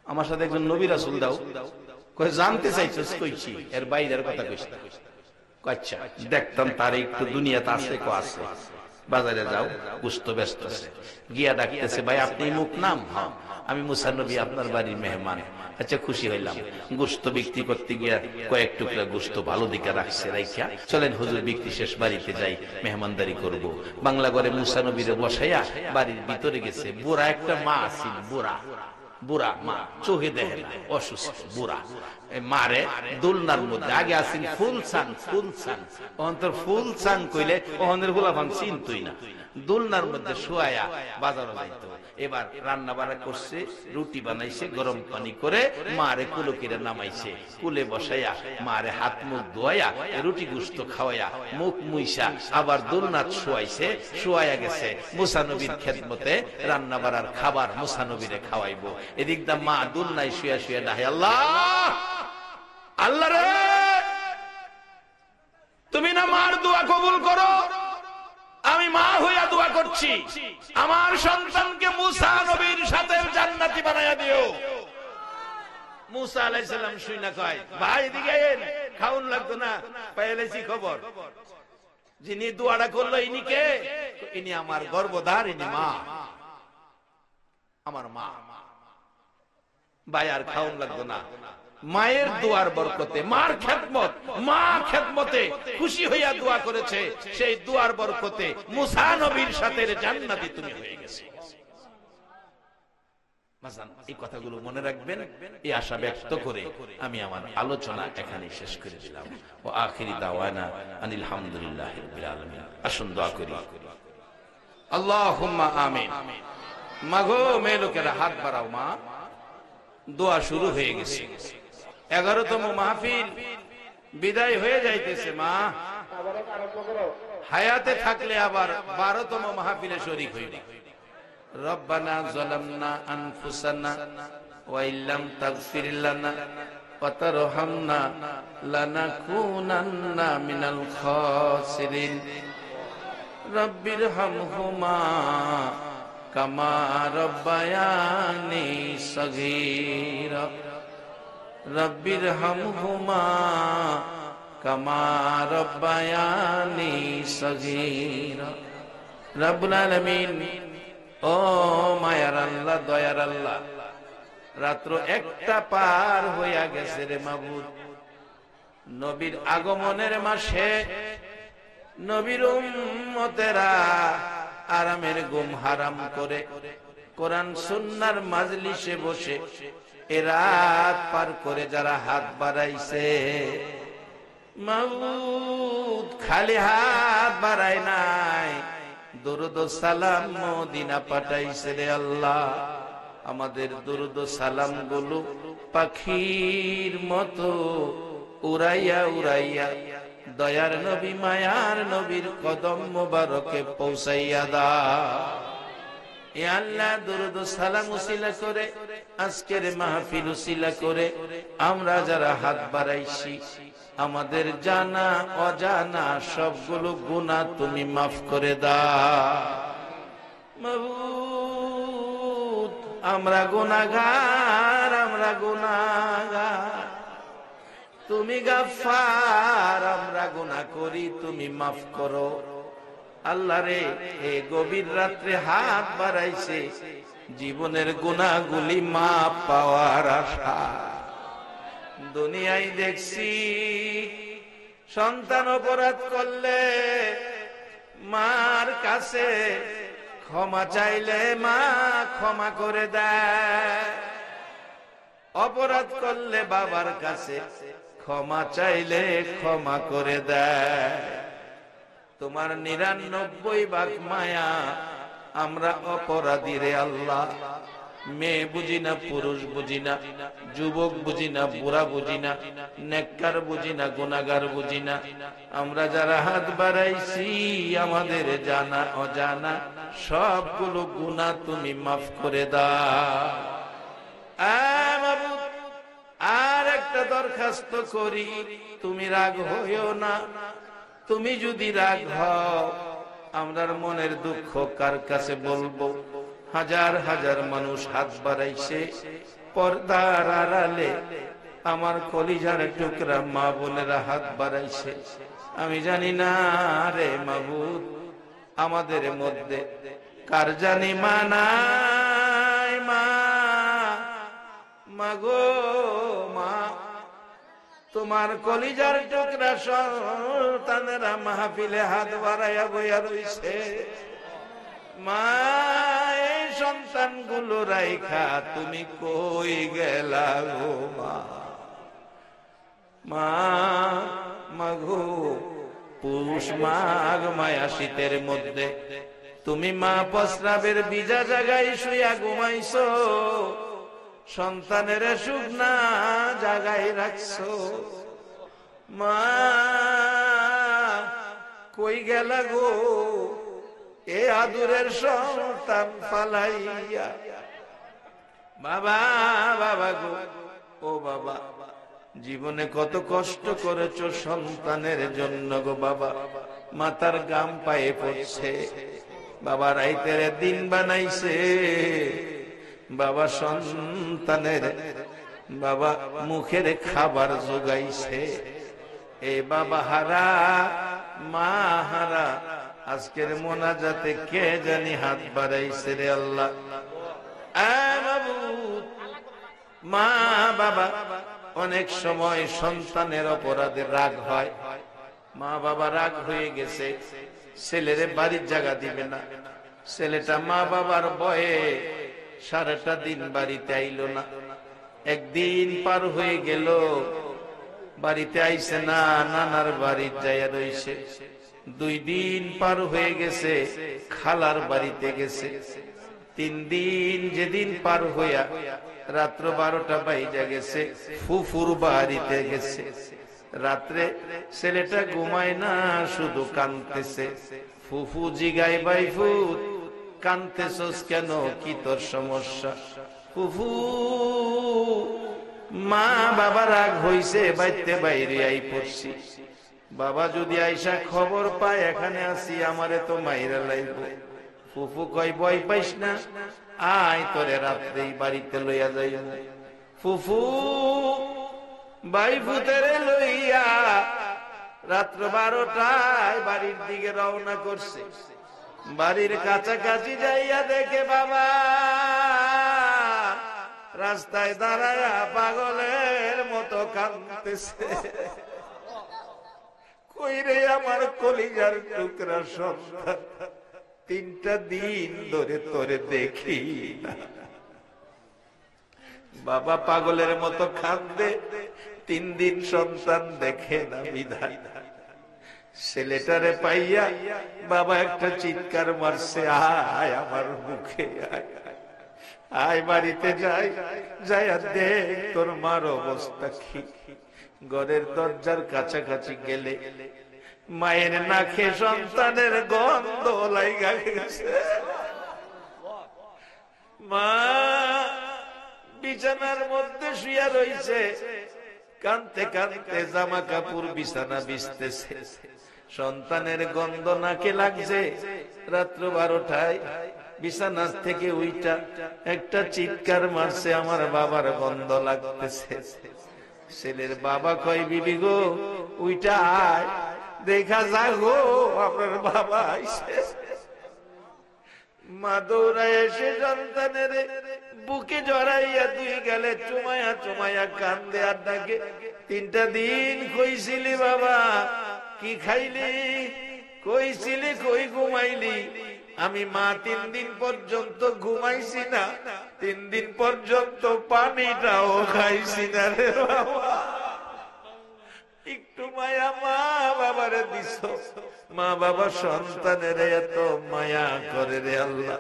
Speaker 1: আমার সাথে একজন নবী রাসূল দাও, কই জানতে চাইছস, কইছি এর বাইরের কথা কইছ না। আচ্ছা, দেখতাম তার একটু দুনিয়াতে আছে, কো আছে, বাজারে যাও, গুস্ত ব্যস্ত আছে। গিয়া ডাকতেছে, ভাই আপনি মুখ নাম? হ্যাঁ, আমি মুসা নবী, আপনার বাড়ির মেহমান। আচ্ছা, খুশি হইলাম। গোস্ত বিক্রি করতে গিয়া কয়েক টুকরা গোস্ত ভালো দিকে রাখছে, রাইখা চলেন হুজুর বিক্রি শেষ, বাড়িতে যাই, মেহমানদারি করব। বাংলা ঘরে মুসা নবীরে বসাইয়া বাড়ির ভিতরে গেছে। বুড়া একটা মা আছিল, বুড়া মা, চোখে দেখে না, অসুস্থ বুড়া। মারে দুলনার মধ্যে, আগে আসিন ফুল চান, অন্তর ফুল চান কইলে ওহনের গোলাপান চিনতই না। দুলনার মধ্যে শুয়ায়া বাজারে যাইতো। এবার রান্না বান্না করছে, রুটি বানাইছে, গরম পানি করে মারে কুলকিরে নামাইছে। কুলে বসাইয়া মারে হাত মুখ ধোয়া রুটি গুস্ত খাওয়াইয়া মুখ মুইসা আবার দুলনাথ শুয়াইছে। শুয়াইয়া গেছে মুসা নবীর খেদমতে, রান্না বাড়ার খাবার মুসা নবীরে খাওয়াইবো। এদিক দা মা দুলনায় শুয়া শুয়া ডাহে, আল্লাহ আল্লাহ রে, তুমি না মার দোয়া কবুল করো, আমি মা হইয়া দোয়া করছি, আমার সন্তানকে মুসা নবীর সাথে জান্নাতি বানাইয়া দিও। মুসা আলাইহিস সালাম শুইনা কয়, ভাই এদিকে আইন, খাউন লাগতো না, পাইলেছি খবর। যিনি দোয়াটা করলো ইনি কে? ইনি আমার গর্ভধার, ইনি মা, আমার মা। ভাই আর খাউন লাগতো না, মায়ের দোয়ার বরকতে, মার খেদমত, মা খেদমতে খুশি হইয়া দোয়া করেছে, সেই দোয়ার বরকতে মুসা নবীর সাথে জান্নাতি তুমি হয়ে গেছে। এই কথাগুলো মনে রাখবেন, এই আশা ব্যক্ত করে আমি আমার আলোচনা এখানে শেষ করে দিলাম। ও আখিরি দাওয়ানা আনিল হামদুলিল্লাহি রাব্বিল আলামিন। আসুন দোয়া করি। আল্লাহুম্মা আমিন। মাগো মেয়ে লোকেরা হাত বাড়াও, মা দোয়া শুরু হয়ে গেছে। 11তম মাহফিল বিদায় হয়ে যাইতেছে। মা হায়াতে থাকলে আবার 12তম মাহফিলে শরীক হইবে। রব্বানা যালামনা আনফুসানা ওয়া ইল্লাম তাগফির লানা ওয়া তারহামনা লানাকুনান্না মিনাল খাসিরিন। রব্বির হামহুমা কামা রব্বায়ানি সগীরা রব্বির হামহুমা কামা রব্বায়ানি সগীরা। রব্বুল আলামিন, ও মায়ার আল্লাহ, দয়ার আল্লাহ, রাত্র একটা পার হইয়া গেছে রে মাবুদ। নবীর আগমনের মাসে নবীর উম্মতেরা আরামের ঘুম হারাম করে কোরআন সুন্নাহর মাজলিসে বসে এ রাত পার করে যারা হাত বাড়াইছে, মাবুদ খালি হাত বাড়ায় নাই, দুরুদ ও সালাম মদিনা পাঠাইছে রে আল্লাহ। আমাদের দুরুদ ও সালাম গুলো পাখির মতো উড়াইয়া উড়াইয়া দয়ার নবী মায়ার নবীর কদম মোবারকে পৌঁছাইয়া দাও। এ আল্লাহ, দুরুদ ও সালাম উসিলা করে আজকের মাহফিল উসিলা করে আমরা যারা হাত বাড়াইছি, আমাদের জানা অজানা সবগুলো গুনাহ তুমি মাফ করে দাও মাবুদ। আমরা গুনাহগার, আমরা গুনাহগার, তুমি গাফফার, আমরা গুনাহ করি, তুমি মাফ করো। আল্লাহ রে, এই গভীর রাত্রে হাত বাড়াইছে জীবনের গুনাহগুলি মাপ পাওয়ার আশা। দুনিয়ায় দেখছি সন্তান অপরাধ করলে মার কাছে ক্ষমা চাইলে মা ক্ষমা করে দেয়, অপরাধ করলে বাবার কাছে ক্ষমা চাইলে ক্ষমা করে দেয়। তোমার ৯৯ ভাগ মায়া আমরা অপরাধী রে আল্লাহ। মেয়ে বুঝি না, পুরুষ বুঝি না, যুবক বুঝি না, বুড়া বুঝি না, নেককার বুঝি না, গুনাহগার বুঝি না। আমরা যারা হাত বাড়াইছি আমাদের জানা অজানা সবগুলো গুনাহ তুমি মাফ করে দাও। আর একটা দরখাস্ত করি, তুমি রাগ হইও না। তুমি যদি রাগ হও, আমরার মনের দুঃখ কার কাছে বলবো? হাজার হাজার মানুষ হাত বাড়াইছে পর্দার আড়ালে, আমার কলিজার টুকরা মা বোনেরা হাত বাড়াইছে। আমি জানি না রে মাবুদ, আমাদের মধ্যে কার জানি মা নাই। মা, মাগো মা, তোমার কলিজার টুকরা সন্তানেরা মাহফিলে হাত বাড়াইয়া বইয়া রইছে। মা, এই সন্তানগুলো রাইখা তুমি কই গেলা গো মা? মা, মাগো, পুষ মাঘ মায়া শীতের মধ্যে তুমি মা প্রস্রাবের ভিজা জায়গায় শুইয়া ঘুমাইছো, সন্তানের শুকনা জায়গায় রাখছো। মা, কই গেলা গো এ আদুরের সন্তান ফালাইয়া? বাবা, বাবা গো, ও বাবা, জীবনে কত কষ্ট করেছো সন্তানের জন্য গো বাবা। মাথার গাম পায়ে পড়ছে, বাবা রাইতের দিন বানাইছে, বাবা সন্তানের বাবা মুখের খাবার জোগাইছে। এ বাবা হারা, মা হারা আজকের মোনাজাতে কে জানি হাত বাড়াইছে রে আল্লাহ। মা বাবা অনেক সময় সন্তানের অপরাধে রাগ হয়। মা বাবা রাগ হয়ে গেছে, ছেলেরে বাড়ির জায়গা দিবে না। ছেলেটা মা বাবার ভয়ে সারাটা দিন বাড়িতে আইলো না। একদিন পার হয়ে গেল, বাড়িতে আইছে না, নানার বাড়ির যাইয়া রইছে। 2 দিন পার হয়ে গেছে, খালার বাড়িতে গেছে। 3 দিন যেদিন পার হইয়া রাত্র 12টা বাইজা গেছে, ফুফুর বাড়িতে গেছে। রাত্রে ছেলেটা ঘুমায় না, শুধু কাঁদতেছে। ফুফু জিগায়, বাইফু কাঁদতেছস কেন, কি তোর সমস্যা? ফুফু, মা বাবা রাগ হইছে, বাইতে বাইরে আই পড়ছি। বাবা যদি আইসা খবর পায় এখানে আসি আমারে তো মাইরা লাইব। ফুফু কয় ভয় পাইস না, আয় তোরে রাত্রেই বাড়িতে লইয়া যাই। ফুফু ভাই ভূতেরে লইয়া রাত্র 12টায় বাড়ির দিকে রওনা করছে। বাড়ির কাছাকাছি যাইয়া দেখে বাবা রাস্তায় দাঁড়ায়া পাগলের মতো কাঁদতেছে। কইরে আমার কলিজার টুকরা সন্তান, 3টা দিন ধরে তোরে দেখি না। বাবা পাগলের মতো কাঁদে, 3 দিন সন্তান দেখে না বিধায় ছেলেটারে পাইয়া বাবা একটা চিৎকার মারছে, আয় আমার মুখে আয়, আয় বাড়িতে যাই, যাইয়া দেখ তোর মার অবস্থা কি। ঘরের দরজার কাছাকাছি গেলে মায়ের নাকে সন্তানের গন্ধ লাইগা গেছে। মা বিছানার মধ্যে শুয়া রইছে, কানতে কানতে জামা কাপড় বিছানা বিছতেছে। সন্তানের গন্ধ নাকে লাগছে। রাত্র 12টায় বিছানা থেকে উইটা একটা চিৎকার মারছে, আমার বাবার গন্ধ লাগতেছে। ছেলের বাবা কয়, বিবি গো উইটা আয়, দেখা যায় গো আপনার বাবা আইছে। মা দৌড়ায় এসে সন্তানের বুকে জড়াইয়া 2 গালে চুমায়া চুমায়া কান্দে আর ডাকে, 3টা দিন কইছিলি বাবা, কি খাইলি, কইছিলি, কই ঘুমাইলি? আমি মা 3 দিন পর্যন্ত ঘুমাইছি না, 3 দিন পর্যন্ত পানিটাও খাইছি না রে বাবা। একটু মায়া মা বাবারে দিস। মা বাবা সন্তানের এত মায়া করে রে আল্লাহ।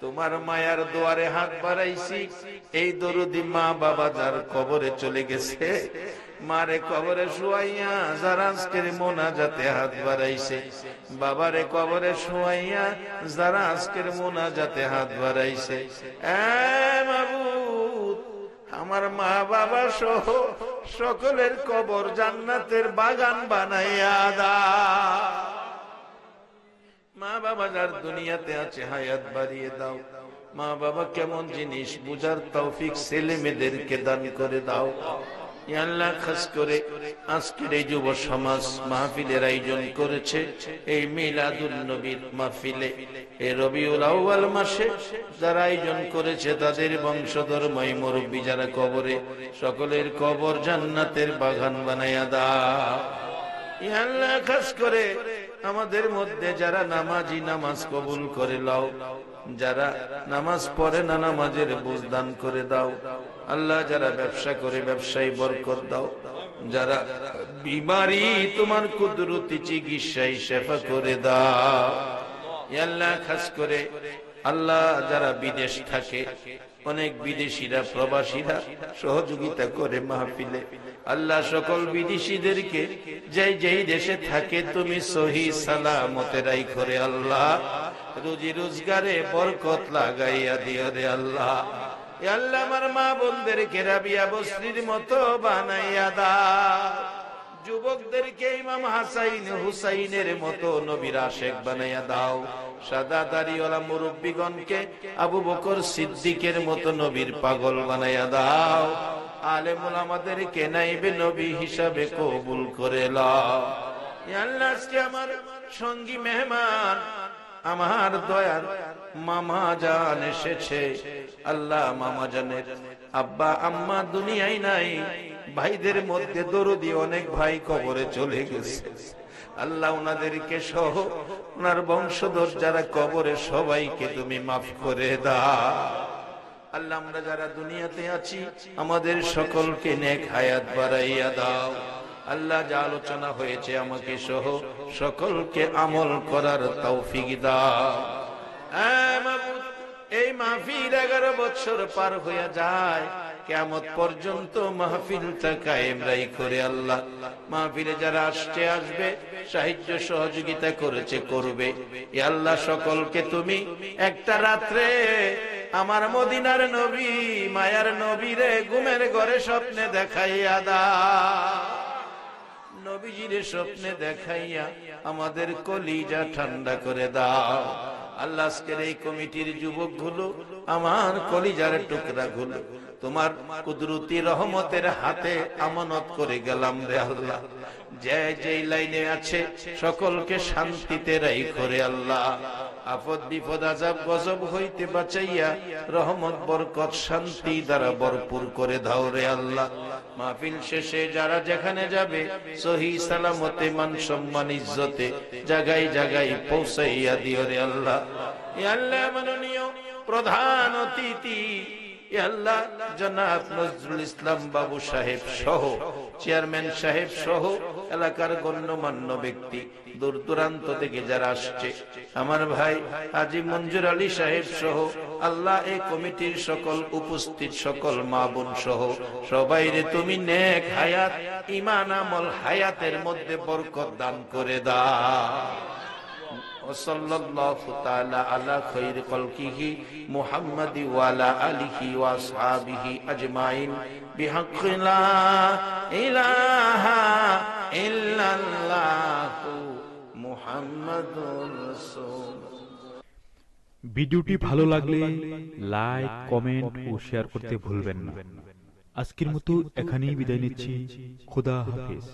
Speaker 1: তোমার মায়ার দুয়ারে হাত বাড়াইছি। এই দরুদি মা বাবা যার কবরে চলে গেছে, মারে কবরে শুয়াইয়া যারা আজকের মোনাজাতে হাত বাড়াইছে, বাবারে কবরে শুয়াইয়া যারা আজকের মোনাজাতে হাত বাড়াইছে, মাবুদ আমার মা বাবা সহ সকলের কবর জান্নাতের বাগান বানাইয়া দাও। মা বাবা যার দুনিয়াতে আছে হায়াত বাড়িয়ে দাও। মা বাবা কেমন জিনিস বুঝার তৌফিক ছেলে মেয়েদেরকে দান করে দাও। ইয়া আল্লাহ, খাস করে আজকের এই যুব সমাজ মাহফিলের আয়োজন করেছে, এই মিলাদুন নবীর মাহফিলে, এই রবিউল আউয়াল মাসে যারা আয়োজন করেছে তাদের বংশধর মাই মুরব্বী যারা কবরে, সকলের কবর জান্নাতের বাগান বানাইয়া দাও। ইয়া আল্লাহ, খাস করে আমাদের মধ্যে যারা নামাজি নামাজ কবুল করে লাও, যারা নামাজ পড়ে না নামাজের বুঝদান করে দাও। আল্লাহ, যারা ব্যবসা করে ব্যবসায় বরকত দাও, যারা বিমারি তোমার কুদরতি চিকিৎসায় শেফা করে দাও। ইয়া আল্লাহ, খাস করে আল্লাহ যারা বিদেশ থাকে, অনেক বিদেশিরা প্রবাসীরা সহযোগিতা করে মাহফিলে, আল্লাহ সকল বিদেশিদেরকে যেই যেই দেশে থাকে তুমি সহি সালামতে রাইখো রে আল্লাহ, রুজি রোজগারে বরকত লাগাইয়া দিও রে আল্লাহ। এ আল্লাহ, আমার মা বোনদেরকে রাবিয়া বসরির মতো বানাইয়া দাও। যুবকদেরকে ইমাম হাসাইন হুসাইনের মতো নবীর আশেক বানাইয়া দাও। সাদা দাড়িওয়ালা মুরব্বীগণকে আবু বকর সিদ্দিকের মতো নবীর পাগল বানাইয়া দাও। আলেম ওলামাদেরকে নাইবে নবী হিসাবে কবুল করে লাও। ইয়া আল্লাহ, আজকে আমার সঙ্গী মেহমান আমার দয়ার মামা জান এসেছে। আল্লাহ, মামা জানের আব্বা আম্মা দুনিয়ায় নাই, ভাইদের মধ্যে দরদি অনেক ভাই কবরে চলে গেছে। আল্লাহ, ওনাদেরকে সহ ওনার বংশধর যারা কবরে সবাইকে তুমি মাফ করে দাও। আল্লাহ, আমরা যারা দুনিয়াতে আছি আমাদের সকলকে নেক হায়াত বাড়াইয়া দাও। আল্লাহ, যা আলোচনা হয়েছে আমাকে সহ সকলকে আমল করার তৌফিক দাও। এই মাহফিল 11 বছর পার হয়ে যায়, কিয়ামত পর্যন্ত মাহফিলটা কায়েম রাখো রে আল্লাহ। মাহফিলে যারা আসছে আসবে, সাহায্য সহযোগিতা করেছে করবে। এ আল্লাহ, সকলকে তুমি একটা রাত্রে আমার মদিনার নবী মায়ার নবীরে ঘুমের ঘরে স্বপ্নে দেখাইয়া দাও। নবীজির স্বপ্নে দেখাইয়া আমাদের কলিজা ঠান্ডা করে দাও। আল্লাহ আজকের এই কমিটির যুবকগুলো, আমার কলিজার টুকরাগুলো তোমার কুদরতি রহমতের হাতে আমানত করে গেলাম রে আল্লাহ। যে যেই লাইনে আছে সকলকে শান্তিতে রাইখো রে আল্লাহ। আপদ বিপদ আযাব গজব হইতে বাঁচাইয়া রহমত বরকত শান্তি দ্বারা ভরপুর করে দাও রে আল্লাহ। মাহফিল শেষে যারা যেখানে যাবে সহি সালামতে মান সম্মান ইজ্জতে জায়গায় জায়গায় পৌঁছাইয়া দিও রে আল্লাহ। ইয়া আল্লাহ, মাননীয় প্রধান অতিথি আল্লাহ জনাব নজরুল ইসলাম বাবু সাহেব সহ, চেয়ারম্যান সাহেব সহ এলাকার গণ্যমান্য ব্যক্তি, দূর দূরান্ত থেকে যারা আসছে, আমার ভাই হাজী মঞ্জুর আলী সাহেব সহ আল্লাহ এই কমিটির সকল উপস্থিত সকল মা বোন সহ সবাইরে তুমি নেক হায়াত, ঈমান আমল হায়াতের মধ্যে বরকত দান করে দাও। ওয়াসাল্লাল্লাহু তাআলা আলা খায়রি খালকিহি মুহাম্মাদি ওয়া আলা আলিহি ওয়া আসহাবিহি আজমাইন বিহাক্কি লা ইলাহা ইল্লাল্লাহু মুহাম্মাদুর রাসূল।
Speaker 2: ভিডিওটি ভালো লাগলে লাইক, কমেন্ট ও শেয়ার করতে ভুলবেন না। আজকের মতো এখানেই বিদায় নিচ্ছি। খোদা হাফেজ।